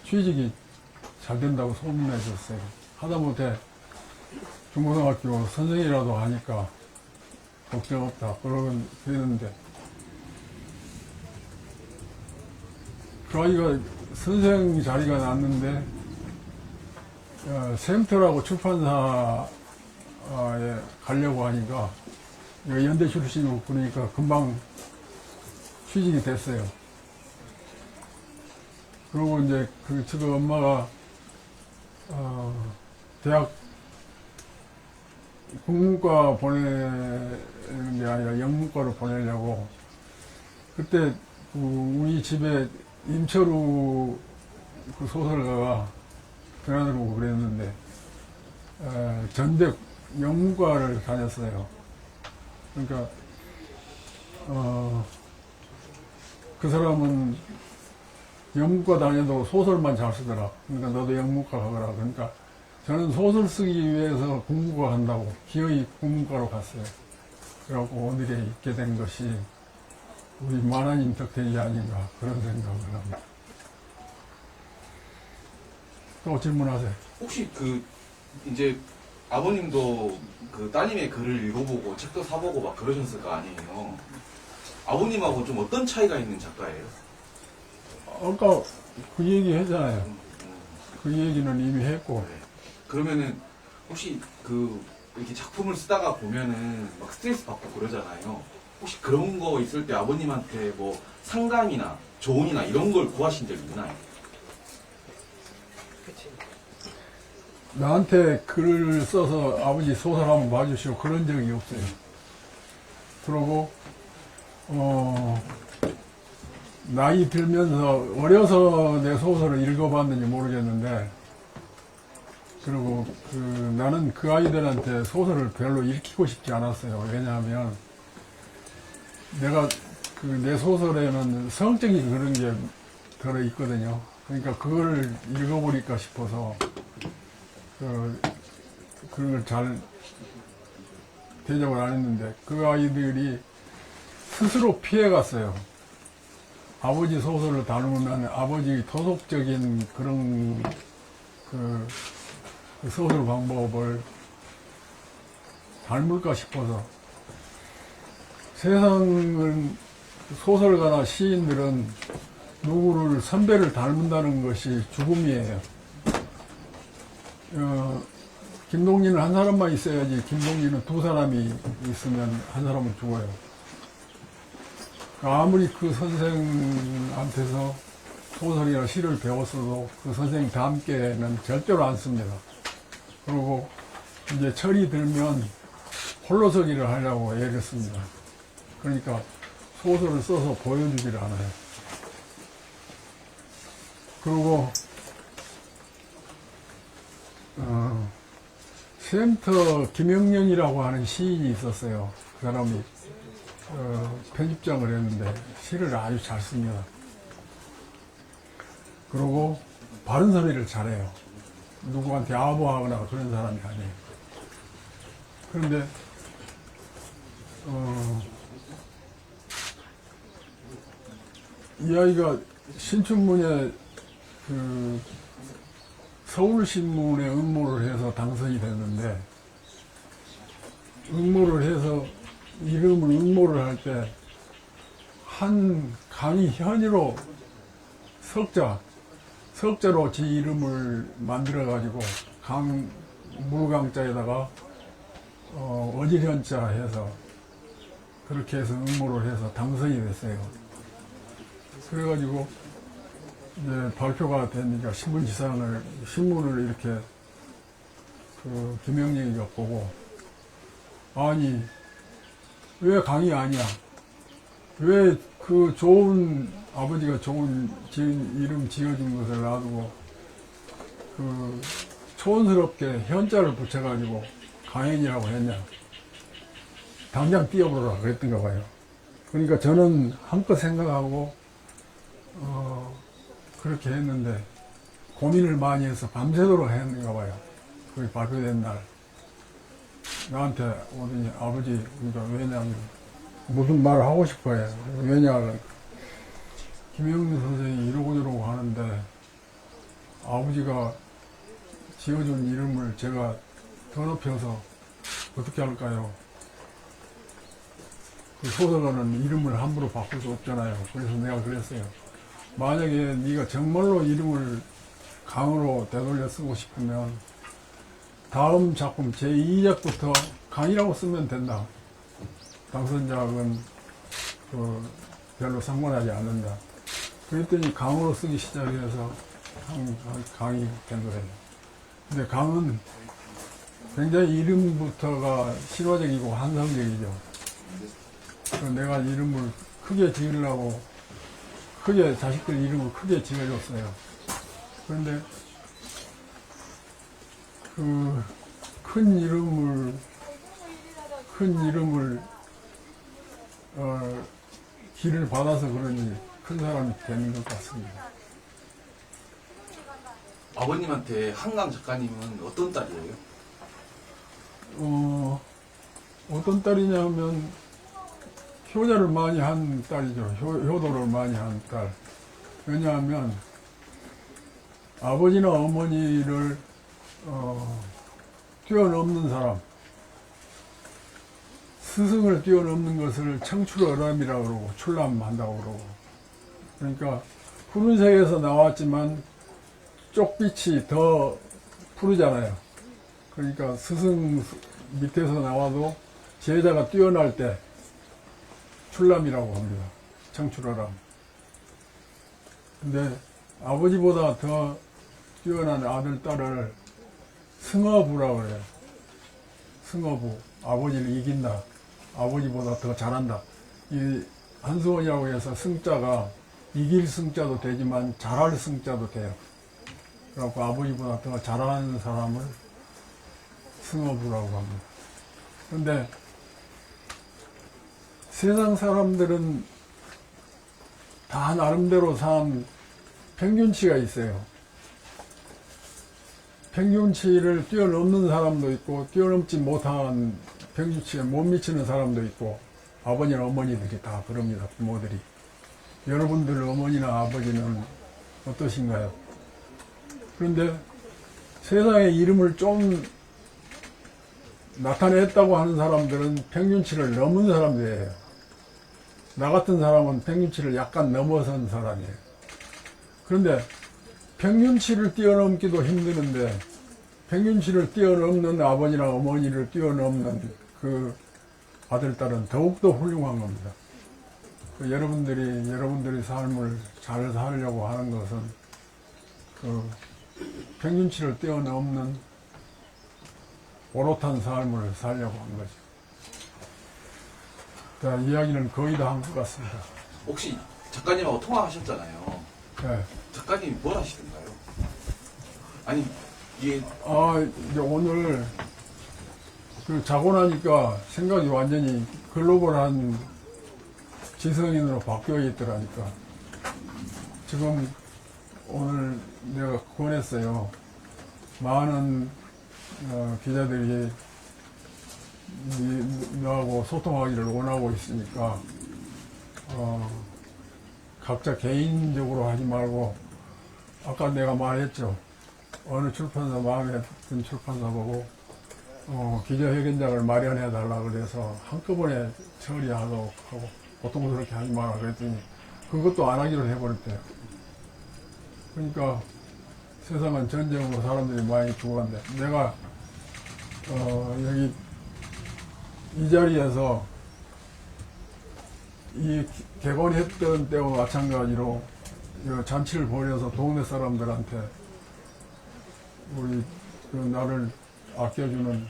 취직이 잘 된다고 소문내줬어요. 하다못해 중고등학교 선생이라도 하니까 걱정 없다. 그랬는데, 그 아이가 선생 자리가 났는데, 샘터라고 출판사에 가려고 하니까, 연대 출신이고 그러니까 금방 취직이 됐어요. 그리고 이제 지금 엄마가 대학 국문과 보내는 게 아니라 영문과로 보내려고, 그때 우리 집에 임철우 그 소설가가 전화들어오고 그랬는데, 전대 영문과를 다녔어요. 그러니까 그 사람은 영문과 다녀도 소설만 잘 쓰더라. 그러니까 너도 영문과 가거라. 그러니까 저는 소설 쓰기 위해서 국문과 간다고 기어이 국문과로 갔어요. 그래갖고 오늘에 있게 된 것이 우리 만화님 덕택이 아닌가, 그런 생각을 합니다. 또 질문하세요. 혹시 이제 아버님도 그 따님의 글을 읽어보고 책도 사보고 막 그러셨을 거 아니에요? 아버님하고 좀 어떤 차이가 있는 작가예요? 아까 그 얘기 했잖아요. 그 얘기는 이미 했고. 네. 그러면은 혹시 이렇게 작품을 쓰다가 보면은 막 스트레스 받고 그러잖아요. 혹시 그런 거 있을 때 아버님한테 뭐 상담이나 조언이나 이런 걸 구하신 적 있나요? 나한테 글을 써서 아버지 소설 한번 봐주시오, 그런 적이 없어요. 그러고 나이 들면서, 어려서 내 소설을 읽어봤는지 모르겠는데, 그리고 나는 그 아이들한테 소설을 별로 읽히고 싶지 않았어요. 왜냐하면 내가 내 소설에는 성적인 그런 게 들어있거든요. 그러니까 그걸 읽어보니까 싶어서 그걸 잘 대접을 안 했는데, 그 아이들이 스스로 피해갔어요. 아버지 소설을 다루면 아버지 토속적인 그런 그 소설 방법을 닮을까 싶어서. 세상은, 소설가나 시인들은 누구를, 선배를 닮는다는 것이 죽음이에요. 김동진은 한 사람만 있어야지, 김동진은 두 사람이 있으면 한 사람은 죽어요. 아무리 그 선생한테서 소설이나 시를 배웠어도 그 선생 닮게는 절대로 안 씁니다. 그리고 이제 철이 들면 홀로서기를 하려고 애를 씁니다. 그러니까 소설을 써서 보여주지를 않아요. 그리고 샘터 김영년이라고 하는 시인이 있었어요. 그 사람이 편집장을 했는데 시를 아주 잘 씁니다. 그리고 바른 소리를 잘해요. 누구한테 아부하거나 그런 사람이 아니에요. 그런데 이 아이가 신춘문예 서울신문에 응모를 해서 당선이 됐는데, 응모를 해서 이름을 응모를 할 때 한 강이 현이로 석자로 지 이름을 만들어 가지고 물강자에다가 어질현자 해서 그렇게 해서 응모를 해서 당선이 됐어요. 그래가지고 이제 발표가 되니까 신문을 이렇게 김영렬이가 보고, 아니 왜 강이 아니야? 왜 그 좋은, 아버지가 좋은 이름 지어준 것을 놔두고, 그, 촌스럽게 현자를 붙여가지고 강현이라고 했냐? 당장 뛰어보라 그랬던가 봐요. 그러니까 저는 한껏 생각하고, 그렇게 했는데, 고민을 많이 해서 밤새도록 했는가 봐요. 그게 발표된 날. 나한테 오더니 아버지, 그러니까 왜냐면, 무슨 말을 하고 싶어요. 왜냐하면, 김영준 선생이 이러고 저러고 하는데, 아버지가 지어준 이름을 제가 더럽혀서 어떻게 할까요? 그 소설가는 이름을 함부로 바꿀 수 없잖아요. 그래서 내가 그랬어요. 만약에 네가 정말로 이름을 강으로 되돌려 쓰고 싶으면 다음 작품 제2작부터 강이라고 쓰면 된다. 당선작은 별로 상관하지 않는다. 그랬더니 강으로 쓰기 시작해서 강이 된 거예요. 근데 강은 굉장히 이름부터가 신화적이고 환상적이죠. 내가 이름을 크게 지으려고 자식들 이름을 크게 지어줬어요. 그런데 그 큰 이름을 길을 받아서 그런지 큰 사람이 되는 것 같습니다. 아버님한테 한강 작가님은 어떤 딸이에요? 어떤 딸이냐면 효자를 많이 한 딸이죠. 효도를 많이 한 딸. 왜냐하면 아버지나 어머니를 뛰어넘는 사람, 스승을 뛰어넘는 것을 청출어람이라고 그러고 출람한다고 그러고, 그러니까 푸른색에서 나왔지만 쪽빛이 더 푸르잖아요. 그러니까 스승 밑에서 나와도 제자가 뛰어날 때 출람이라고 합니다. 청출어람. 근데 아버지보다 더 뛰어난 아들, 딸을 승어부라고 그래요. 승어부. 아버지를 이긴다. 아버지보다 더 잘한다. 이 한수원이라고 해서 승자가 이길 승자도 되지만 잘할 승자도 돼요. 그래갖고 아버지보다 더 잘하는 사람을 승어부라고 합니다. 근데 세상 사람들은 다 나름대로 산 평균치가 있어요. 평균치를 뛰어넘는 사람도 있고 뛰어넘지 못한 평균치에 못 미치는 사람도 있고, 아버지나 어머니들이 다 그럽니다. 부모들이. 여러분들 어머니나 아버지는 어떠신가요? 그런데 세상에 이름을 좀 나타냈다고 하는 사람들은 평균치를 넘은 사람들이에요. 나 같은 사람은 평균치를 약간 넘어선 사람이에요. 그런데 평균치를 뛰어넘기도 힘드는데 평균치를 뛰어넘는 아버지나 어머니를 뛰어넘는 그 아들, 딸은 더욱더 훌륭한 겁니다. 여러분들이 삶을 잘 살려고 하는 것은 그 평균치를 뛰어넘는 오롯한 삶을 살려고 한 거죠. 자, 이야기는 거의 다 한 것 같습니다. 혹시 작가님하고 통화하셨잖아요. 네. 작가님이 뭘 하시던가요? 아니, 이게 이제 오늘 그 자고 나니까 생각이 완전히 글로벌한 지성인으로 바뀌어 있더라니까. 지금 오늘 내가 권했어요. 많은 기자들이 너하고 소통하기를 원하고 있으니까 각자 개인적으로 하지 말고, 아까 내가 말했죠. 어느 출판사 마음에 든 출판사 보고 기자회견장을 마련해 달라고 그래서 한꺼번에 처리하도록 하고, 보통 그렇게 하지 마라 그랬더니 그것도 안 하기로 해버렸대요. 그러니까 세상은 전쟁으로 사람들이 많이 죽어간대. 내가 여기 이 자리에서 이 개관했던 때와 마찬가지로 잔치를 벌여서 동네 사람들한테, 우리 나를 아껴주는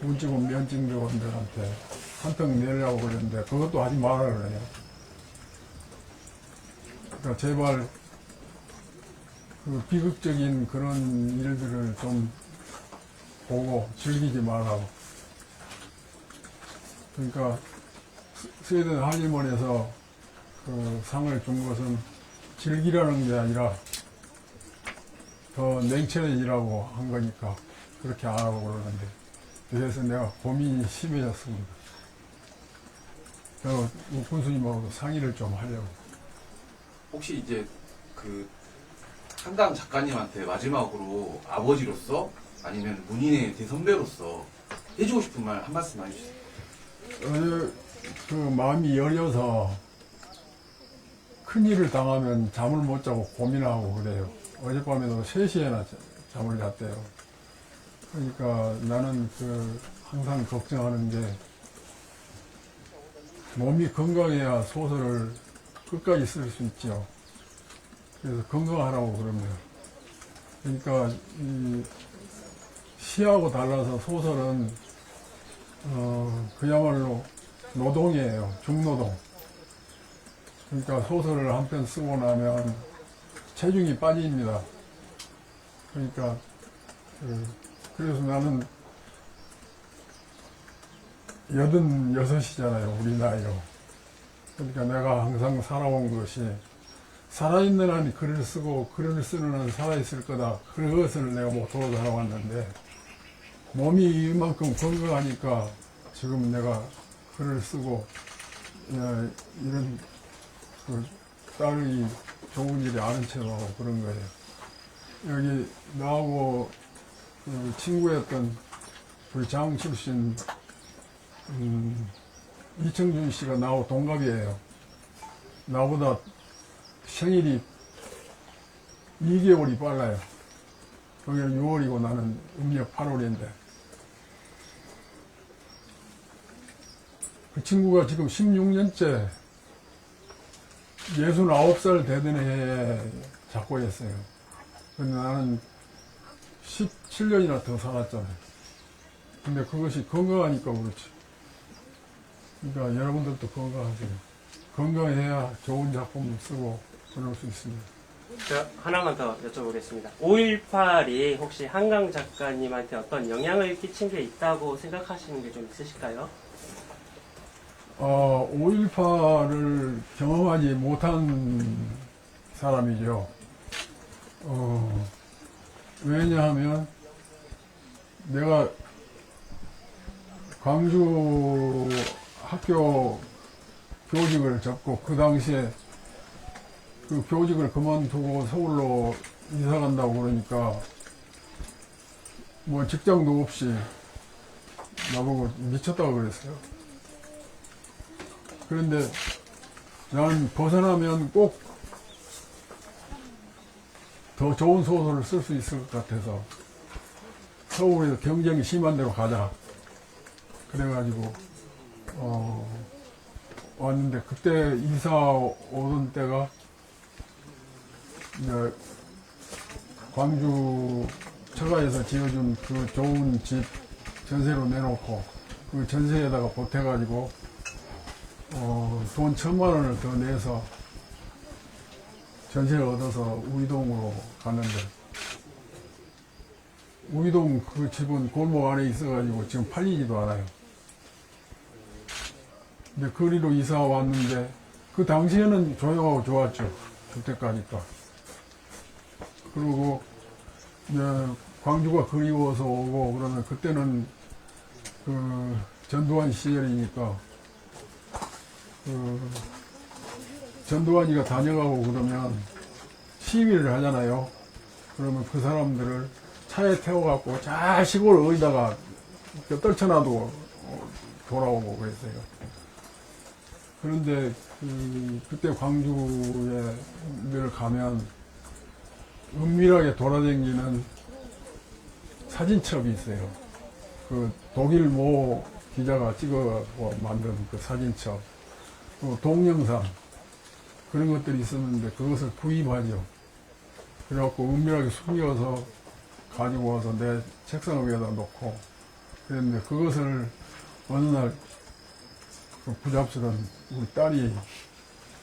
운직원 면직원들한테 한턱 내려고 그러는데 그것도 하지 말아 그래요. 그러니까 제발 그 비극적인 그런 일들을 좀 보고 즐기지 말라고. 그러니까 스웨덴 한일몬에서 그 상을 준 것은 즐기라는 게 아니라 더 냉철해지라고 한 거니까 그렇게 안 하고 그러는데, 그래서 내가 고민이 심해졌습니다. 그래서 군수님하고 상의를 좀 하려고. 혹시 이제 그 한강 작가님한테 마지막으로 아버지로서 아니면 문인의 대선배로서 해주고 싶은 말 한 말씀 해주세요. 어제 그 마음이 여려서 큰일을 당하면 잠을 못 자고 고민하고 그래요. 어젯밤에도 3시에나 잠을 잤대요. 그러니까 나는 그 항상 걱정하는 게 몸이 건강해야 소설을 끝까지 쓸 수 있죠. 그래서 건강하라고 그럽니다. 그러니까 이 시하고 달라서 소설은 그야말로 노동이에요. 중노동. 그러니까 소설을 한 편 쓰고 나면 체중이 빠집니다. 그러니까 그래서 나는 86이잖아요. 우리 나이로. 그러니까 내가 항상 살아온 것이 살아있는 한이 글을 쓰고 글을 쓰는 한은 살아있을 거다. 그것을 내가 목표로 살아왔는데 몸이 이만큼 건강하니까 지금 내가 글을 쓰고 이런 그 딸이 좋은 일이 아는 척하고 그런 거예요. 여기 나하고 그 친구였던 우리 장 출신 이청준 씨가 나하고 동갑이에요. 나보다 생일이 2개월이 빨라요. 거기는 6월이고 나는 음력 8월인데. 그 친구가 지금 16년째 69살 되던 해에 작고했어요. 근데 나는 17년이나 더 살았잖아요. 근데 그것이 건강하니까 그렇지. 그러니까 여러분들도 건강하세요. 건강해야 좋은 작품을 쓰고 그럴 수 있습니다. 제가 하나만 더 여쭤보겠습니다. 5.18이 혹시 한강 작가님한테 어떤 영향을 끼친 게 있다고 생각하시는 게 좀 있으실까요? 5.18을 경험하지 못한 사람이죠. 왜냐하면 내가 광주 학교 교직을 접고 그 당시에 그 교직을 그만두고 서울로 이사 간다고 그러니까 뭐 직장도 없이 나보고 미쳤다고 그랬어요. 그런데 나는 벗어나면 꼭 더 좋은 소설을 쓸 수 있을 것 같아서 서울에서 경쟁이 심한 데로 가자. 그래가지고 왔는데 그때 이사 오던 때가 이제 광주 처가에서 지어준 그 좋은 집 전세로 내놓고 그 전세에다가 보태가지고 돈 1,000만 원을 더 내서 전세를 얻어서 우이동으로 갔는데 우이동 그 집은 골목 안에 있어가지고 지금 팔리지도 않아요. 근데 거리로 이사 왔는데 그 당시에는 조용하고 좋았죠. 주택가니까. 그리고 이제 광주가 그리워서 오고 그러면 그때는 그 전두환 시절이니까 그 전두환이가 다녀가고 그러면 시위를 하잖아요. 그러면 그 사람들을 차에 태워갖고 자 시골 어디다가 떨쳐놔도 돌아오고 그랬어요. 그런데 그때 광주에 늘 가면 은밀하게 돌아다니는 사진첩이 있어요. 그 독일 모 기자가 찍어 만든 그 사진첩, 그 동영상 그런 것들이 있었는데 그것을 구입하죠. 그래갖고 은밀하게 숨겨서 가지고 와서 내 책상 위에다 놓고 그랬는데 그것을 어느 날 그 부잡스런 우리 딸이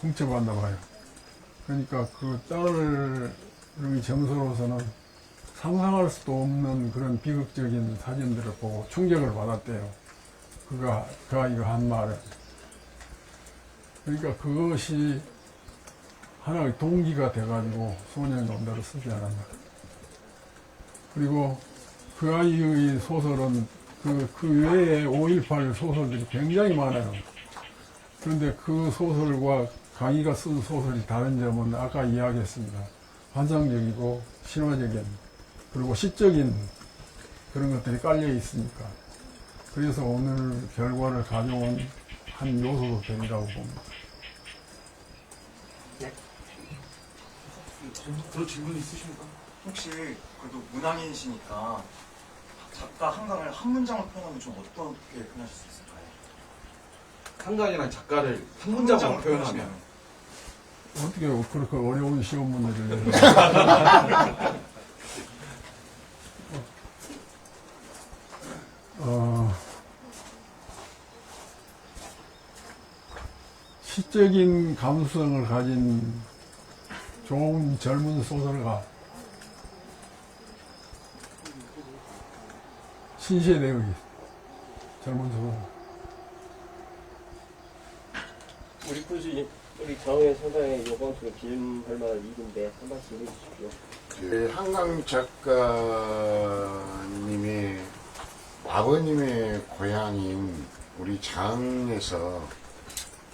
훔쳐갔나 봐요. 그러니까 그 딸의 정서로서는 상상할 수도 없는 그런 비극적인 사진들을 보고 충격을 받았대요. 그 아이가 한 말은. 그러니까 그것이 하나의 동기가 돼가지고 소년농단을 쓰지 않았나. 그리고 그 아이의 소설은 그 외에 5.18 소설들이 굉장히 많아요. 그런데 그 소설과 강희가 쓴 소설이 다른 점은 아까 이야기했습니다. 환상적이고 신화적인 그리고 시적인 그런 것들이 깔려 있으니까. 그래서 오늘 결과를 가져온 한 요소도 되리라고 봅니다. 그런 질문 있으십니까? 혹시 그래도 문학인이시니까 작가 한강을 한 문장으로 표현하면 좀 어떻게 표현하실 수 있을까요? 한강이란 작가를 한 문장으로 표현하면 어떻게 그렇게 어려운 시험 문제를 내요? 시적인 감수성을 가진 좋은 젊은 소설가, 신세대의 젊은 소설가. 우리 굳이 우리 정혜 소장의 요번 주 기념할 만한 일인데 한 말씀 해주십시오. 한강 작가님의 아버님의 고향인 우리 장에서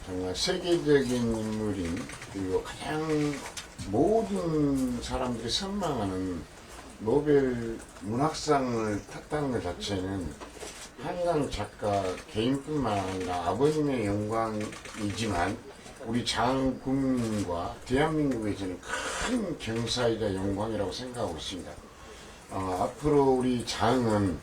정말 세계적인 인물인 그리고 가장 모든 사람들이 선망하는 노벨 문학상을 탔다는 것 자체는 한강 작가 개인뿐만 아니라 아버님의 영광이지만 우리 장 국민과 대한민국에 저는 큰 경사이자 영광이라고 생각하고 있습니다. 앞으로 우리 장은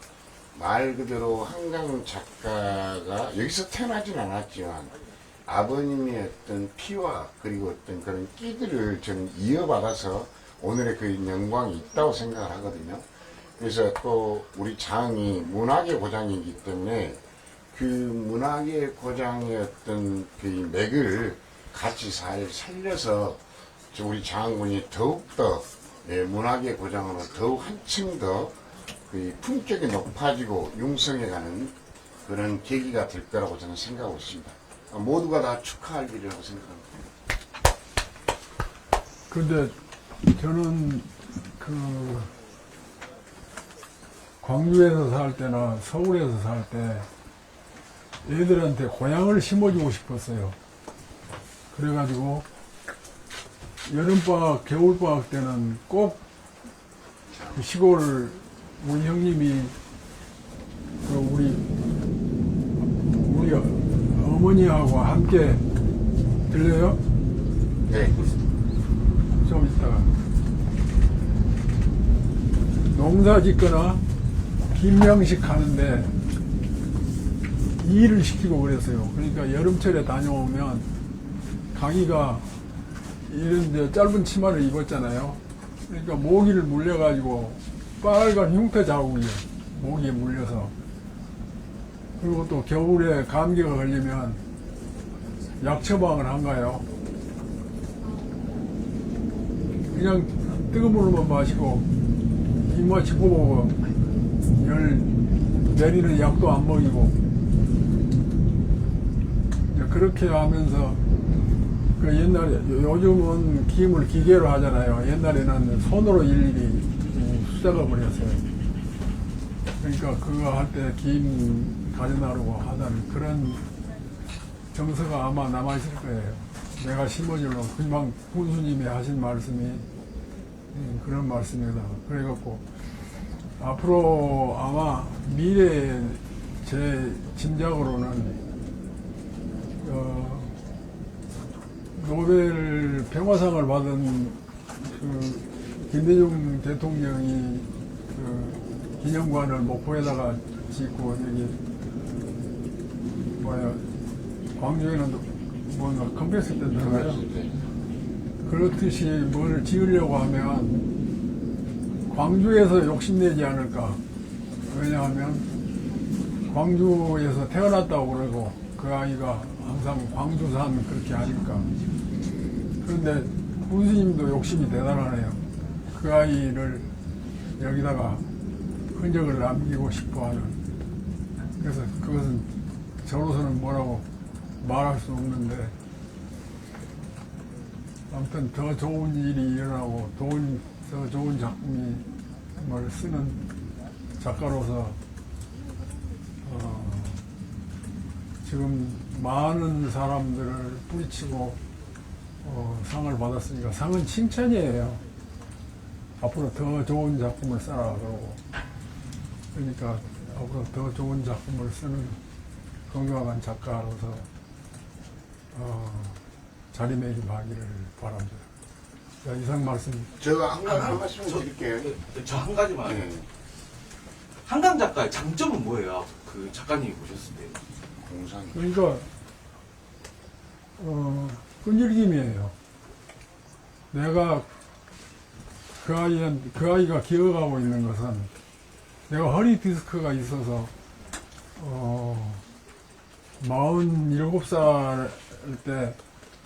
말 그대로 한강 작가가 여기서 태어나진 않았지만 아버님의 어떤 피와 그리고 어떤 그런 끼들을 저는 이어받아서 오늘의 그 영광이 있다고 생각을 하거든요. 그래서 또 우리 장이 문학의 고장이기 때문에 그 문학의 고장의 어떤 그 맥을 같이 잘 살려서 우리 장군이 더욱더 문학의 고장으로 더욱 한층 더 그 품격이 높아지고 융성해가는 그런 계기가 될 거라고 저는 생각하고 있습니다. 모두가 다 축하할 일이라고 생각합니다. 근데 저는 그 광주에서 살 때나 서울에서 살 때 애들한테 고향을 심어주고 싶었어요. 그래가지고 여름방학, 겨울방학 때는 꼭 그 시골 우리 형님이 그 우리 어머니하고 함께 들려요? 네. 좀 이따가 농사 짓거나 김양식 하는데 일을 시키고 그랬어요. 그러니까 여름철에 다녀오면 강희가 이런 데 짧은 치마를 입었잖아요. 그러니까 모기를 물려가지고 빨간 흉터 자국이 모기에 물려서, 그리고 또 겨울에 감기가 걸리면 약 처방을 한가요? 그냥 뜨거운 물만 마시고 이마 짚어보고 열 내리는 약도 안 먹이고 그렇게 하면서 그 옛날에 요즘은 김을 기계로 하잖아요. 옛날에는 손으로 일일이 수작업을 했어요. 그러니까 그거 할 때 김 가져나르고 하던 그런 정서가 아마 남아있을 거예요. 내가 심어주려고 그냥 군수님이 하신 말씀이 그런 말씀이다. 그래갖고 앞으로 아마 미래에 제 짐작으로는 노벨 평화상을 받은 그 김대중 대통령이 그 기념관을 목포에다가 짓고 여기 광주에는 뭔가 컴퓨터 때 들어가요. 그렇듯이 뭘 지으려고 하면 광주에서 욕심내지 않을까. 왜냐하면 광주에서 태어났다고 그러고 그 아이가 항상 광주산 그렇게 하니까. 그런데 군수님도 욕심이 대단하네요. 그 아이를 여기다가 흔적을 남기고 싶어 하는. 그래서 그것은 저로서는 뭐라고 말할 수 없는데, 아무튼 더 좋은 일이 일어나고 더 좋은 작품을 쓰는 작가로서 지금 많은 사람들을 뿌리치고 상을 받았으니까 상은 칭찬이에요. 앞으로 더 좋은 작품을 써라 그러고, 그러니까 앞으로 더 좋은 작품을 쓰는 건강한 작가로서 자리매김하기를 바랍니다. 자, 이상 말씀. 제가 한 말씀 드릴게요. 저 한 가지만. 네. 한강 작가의 장점은 뭐예요? 그 작가님이 보셨을 때. 공상. 그러니까 끈질김이에요. 내가 그 아이가 기억하고 있는 것은 내가 허리 디스크가 있어서 47살 때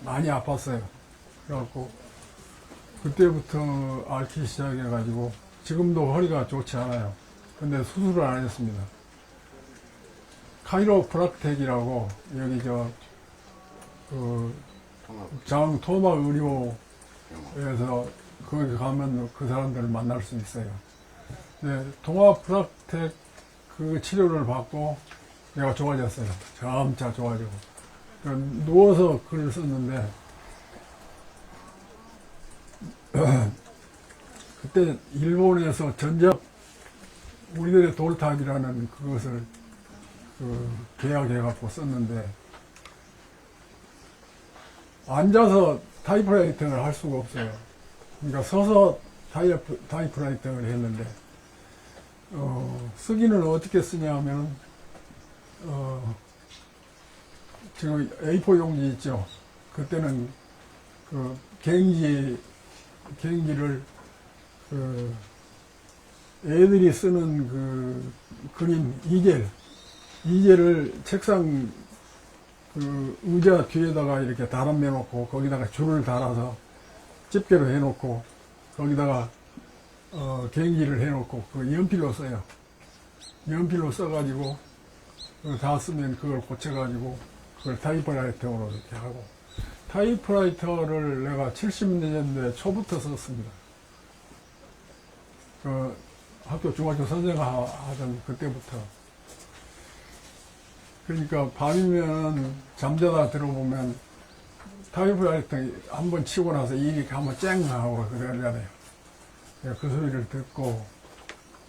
많이 아팠어요. 그래갖고 그때부터 앓기 시작해가지고 지금도 허리가 좋지 않아요. 근데 수술을 안 했습니다. 카이로프락텍이라고 여기 토막 의료에서 거기 가면 그 사람들을 만날 수 있어요. 네, 동아프락텍 그 치료를 받고 내가 좋아졌어요. 점차 좋아지고. 누워서 글을 썼는데 그때 일본에서 우리들의 돌탑이라는 그것을 계약해갖고 썼는데 앉아서 타이프라이팅을 할 수가 없어요. 그러니까 서서 타이프라이팅을 했는데 쓰기는 어떻게 쓰냐 하면 지금 A4 용지 있죠. 그때는 그 개인지를 애들이 쓰는 그 그림 이젤을 책상 그 의자 뒤에다가 이렇게 달아매 놓고 거기다가 줄을 달아서 집게로 해놓고 거기다가 개인지를 해놓고 그 연필로 써요. 연필로 써가지고 다 쓰면 그걸 고쳐가지고 그걸 타이프라이터로 이렇게 하고, 타이프라이터를 내가 70년대 초부터 썼습니다. 그 학교 중학교 선생 하던 그때부터. 그러니까 밤이면 잠자다 들어보면 타이프라이터 한번 치고 나서 이렇게 한번 쨍 하고 그러잖아요. 그 소리를 듣고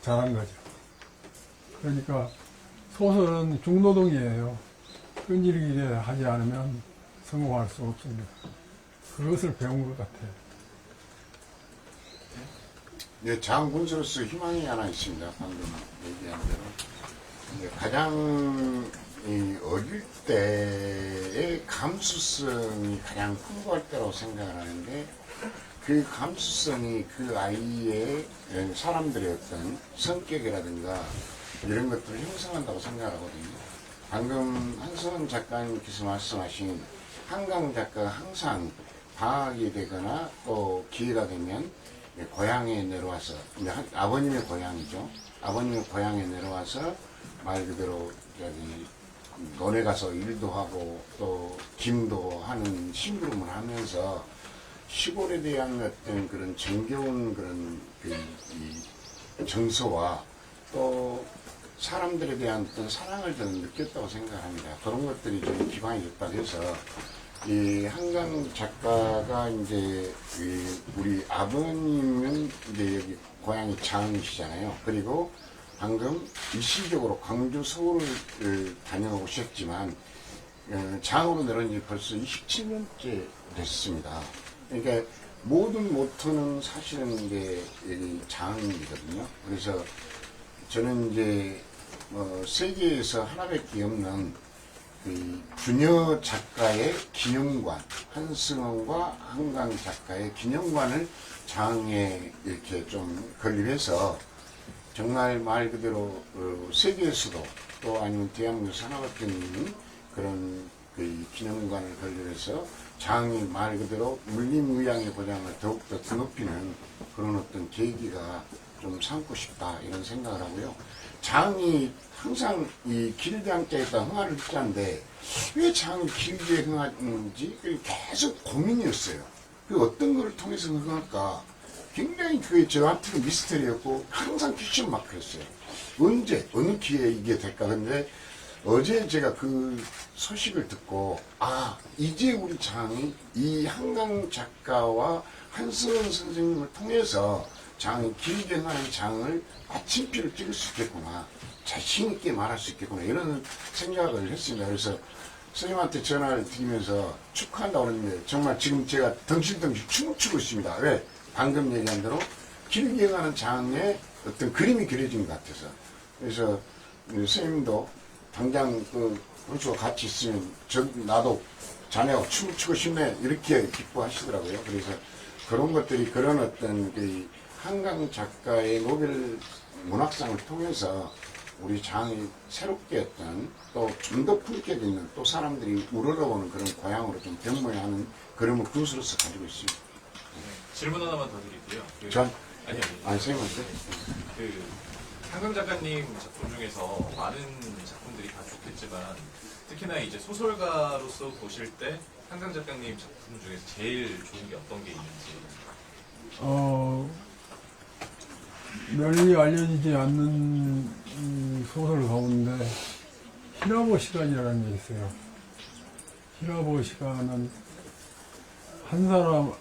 자란 거죠. 그러니까 소설은 중노동이에요. 끈질기게 하지 않으면 성공할 수 없습니다. 그것을 배운 것 같아요. 네, 장군수로서 희망이 하나 있습니다. 방금 얘기한 대로. 가장 어릴 때의 감수성이 가장 풍부할 때라고 생각을 하는데, 그 감수성이 그 아이의 사람들의 어떤 성격이라든가 이런 것들을 형성한다고 생각하거든요. 방금 한성원 작가님께서 말씀하신 한강 작가가 항상 방학이 되거나 또 기회가 되면 고향에 내려와서, 아버님의 고향이죠. 아버님의 고향에 내려와서 말 그대로 여기 논에 가서 일도 하고 또 김도 하는 심부름을 하면서 시골에 대한 어떤 그런 정겨운 그런 이 정서와 또 사람들에 대한 어떤 사랑을 저는 느꼈다고 생각합니다. 그런 것들이 좀 기반이 됐다고 해서 이 한강 작가가 이제 우리 아버님은 이제 여기 고향이 장이시잖아요. 그리고 방금 일시적으로 광주, 서울을 다녀오셨지만 장으로 내려온 지 벌써 27년째 됐습니다. 그러니까 모든 모토는 사실은 이제 여기 장이거든요. 그래서 저는 이제 세계에서 하나밖에 없는 그 부녀 작가의 기념관, 한승원과 한강 작가의 기념관을 장에 이렇게 좀 건립해서 정말 말 그대로 세계에서도 또 아니면 대한민국에서 하나밖에 없는 그런 기념관을 건립해서 장이 말 그대로 물림의양의 보장을 더욱더 드높이는 그런 어떤 계기가 좀 삼고 싶다 이런 생각을 하고요. 장이 항상 이 길게 함께했다 흥화를 숫자인데 왜 장이 길게 흥하는지 계속 고민이었어요. 그 어떤 거를 통해서 흥할까 굉장히 그게 저한테는 미스터리였고 항상 퀴션 마크였어요. 언제 어느 기회에 이게 될까. 근데 어제 제가 그 소식을 듣고 이제 우리 장이 이 한강 작가와 한승원 선생님을 통해서 장이 길게 흥하는 장을 마침표를 찍을 수 있겠구나. 자신 있게 말할 수 있겠구나. 이런 생각을 했습니다. 그래서 선생님한테 전화를 드리면서 축하한다고 그러는데 정말 지금 제가 덩실덩실 춤을 추고 있습니다. 왜? 방금 얘기한 대로 길게 가는 장에 어떤 그림이 그려진 것 같아서. 그래서 선생님도 당장 그 형수가 같이 있으면 나도 자네하고 춤을 추고 싶네 이렇게 기뻐하시더라고요. 그래서 그런 것들이 그런 어떤 그 한강 작가의 노벨 문학상을 통해서 우리 장이 새롭게 어떤 또 좀 더 품격있는 또 사람들이 우러러보는 그런 고향으로 좀 변모하는 그림을 군수로서 가지고 있습니다. 질문 하나만 더 드릴게요. 아니요. 선생님한테. 그 한강 작가님 작품 중에서 많은 작품들이 다 좋겠지만 특히나 이제 소설가로서 보실 때 한강 작가님 작품 중에서 제일 좋은 게 어떤 게 있는지. 널리 알려지지 않는 소설 가운데 히라보 시간이라는 게 있어요. 히라보 시간은 한 사람,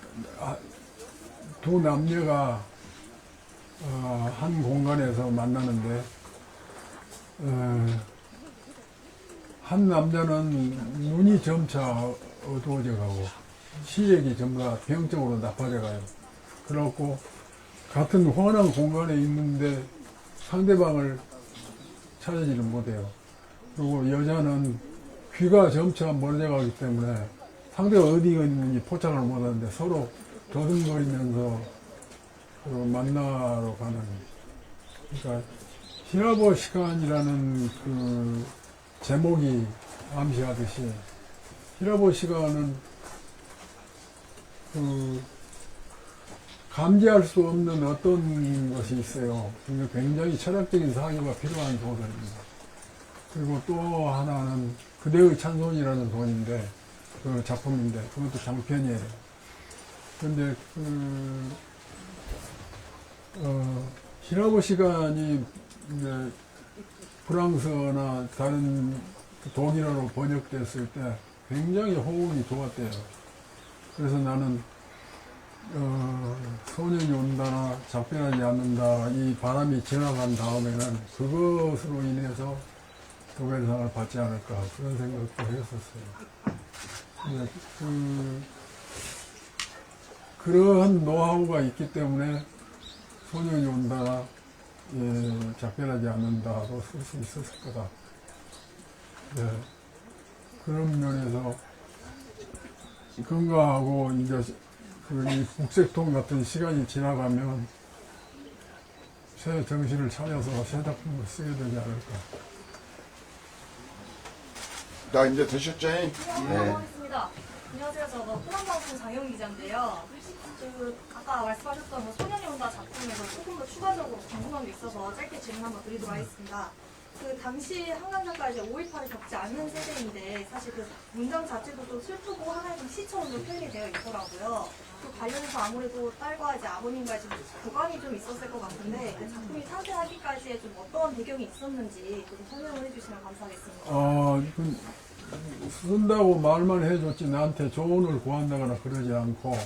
두 남녀가 한 공간에서 만나는데 한 남자는 눈이 점차 어두워져 가고 시력이 전부 다 병적으로 나빠져 가요. 그렇고 같은 환한 공간에 있는데 상대방을 찾아지를 못해요. 그리고 여자는 귀가 점차 멀어져 가기 때문에 상대가 어디가 있는지 포착을 못하는데 서로 더듬거리면서 만나러 가는. 그러니까 히라보 시간이라는 그 제목이 암시하듯이 히라보 시간은 그 감지할 수 없는 어떤 것이 있어요. 그러니까 굉장히 철학적인 사유가 필요한 소설입니다. 그리고 또 하나는 그대의 찬송이라는 소설인데 그 작품인데 그것도 장편이에요. 그런데 히라보 시간이 이제 프랑스어나 다른 독일어로 번역됐을 때 굉장히 호응이 좋았대요. 그래서 나는 소년이 온다나 작별하지 않는다 이 바람이 지나간 다음에는 그것으로 인해서 노벨상을 받지 않을까 그런 생각도 했었어요. 근데 그러한 노하우가 있기 때문에 소년이 온다나 작별하지 않는다로 쓸 수 있었을 거다. 그런 면에서 건강하고 이제 이 북색통 같은 시간이 지나가면 새 정신을 차려서 새 작품을 쓰게 되지 않을까. 나 이제 되셨죠? 네, 반갑습니다. 안녕하세요. 저 호남방송 장영 기자인데요. 아까 말씀하셨던 소년이 온다 작품에서 조금 더 추가적으로 궁금한 게 있어서 짧게 질문 한번 드리도록 하겠습니다. 그 당시 한강 작가 이제 5.18을 겪지 않는 세대인데 사실 그 문장 자체도 좀 슬프고 하나의 좀 시처럼도 표현이 되어 있더라고요. 그 관련해서 아무래도 딸과 이제 아버님과의 좀 교감이 좀 있었을 것 같은데 그 작품이 탄생하기까지에 좀 어떤 배경이 있었는지 좀 설명을 해주시면 감사하겠습니다. 쓴다고 말만 해줬지 나한테 조언을 구한다거나 그러지 않고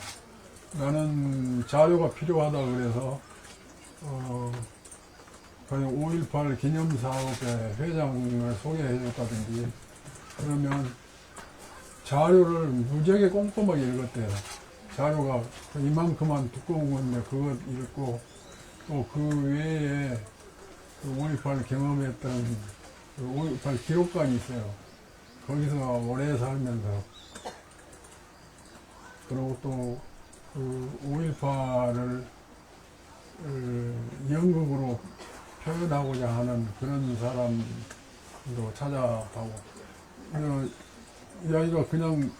나는 자료가 필요하다 그래서 그냥 5.18 기념사업의 회장을 소개해줬다든지 그러면 자료를 무지하게 꼼꼼하게 읽었대요. 자료가 이만큼만 두꺼운 건데 그것 읽고 또 그 외에 그 5.18 경험했던 그 5.18 기록관이 있어요. 거기서 오래 살면서 그리고 또 그 5.18을 연극으로 표현하고자 하는 그런 사람도 찾아가고 이야기가 그냥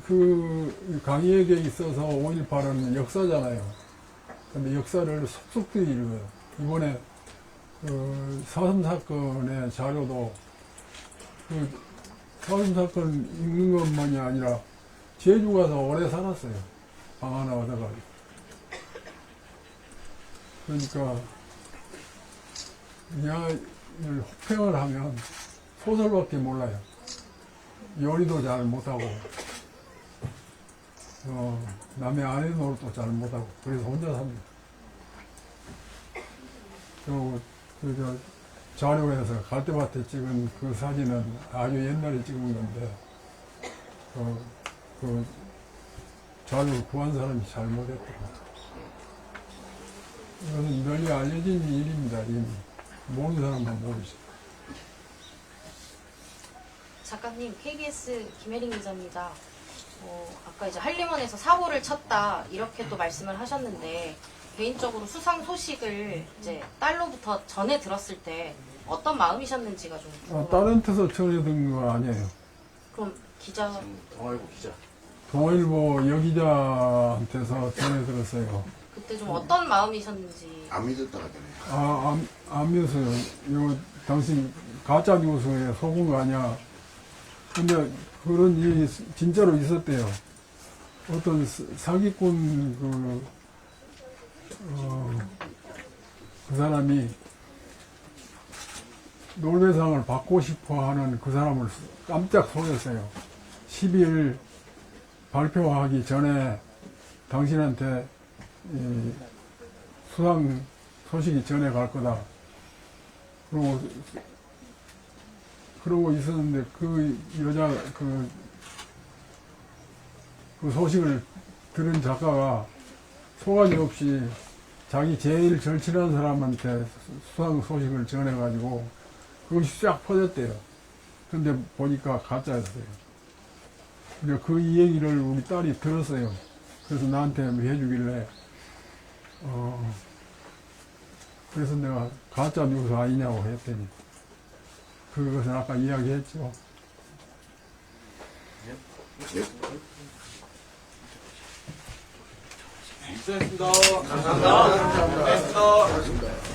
그 강의에게 있어서 5.18은 역사잖아요. 근데 역사를 속속들이 읽어요. 이번에 그 사슴 사건의 자료도 그 사슴 사건 읽는 것만이 아니라 제주 가서 오래 살았어요. 방 하나 얻어가지고. 그러니까 이야기를 혹평을 하면 소설밖에 몰라요. 요리도 잘 못하고 남의 아내 노릇도 잘 못하고 그래서 혼자 삽니다. 그리고 자료에서 갈대밭에 찍은 그 사진은 아주 옛날에 찍은 건데 그 자료를 구한 사람이 잘못했더라고요. 이것은 널리 알려진 일입니다. 이미 모르는 사람만 모르죠. 작가님, KBS 김혜린 기자입니다. 아까 이제 한림원에서 사고를 쳤다 이렇게 또 말씀을 하셨는데 개인적으로 수상 소식을 이제 딸로부터 전해 들었을 때 어떤 마음이셨는지가 좀 궁금해요. 다른 데서 전해든 거 아니에요. 그럼 기자 동아일보 기자. 동아일보 여기자한테서 전해 들었어요. 그때 좀 어떤 마음이셨는지. 안 믿었다가 되네요. 안 믿었어요. 이거 당신 가짜 뉴스에 속은 거 아니야. 근데 그런 일이 진짜로 있었대요. 어떤 사기꾼 그 사람이 노벨상을 받고 싶어 하는 그 사람을 깜짝 속였어요. 10일 발표하기 전에 당신한테 이 수상 소식이 전해갈 거다. 그러고 있었는데 그 여자 그 소식을 들은 작가가 소관이 없이 자기 제일 절친한 사람한테 수상 소식을 전해가지고 그것이 쫙 퍼졌대요. 근데 보니까 가짜였어요. 근데 그 얘기를 우리 딸이 들었어요. 그래서 나한테 해주길래 그래서 내가 가짜 뉴스 아니냐고 했더니 그것은 아까 이야기했죠. 수고하셨습니다. 감사합니다. 감사합니다.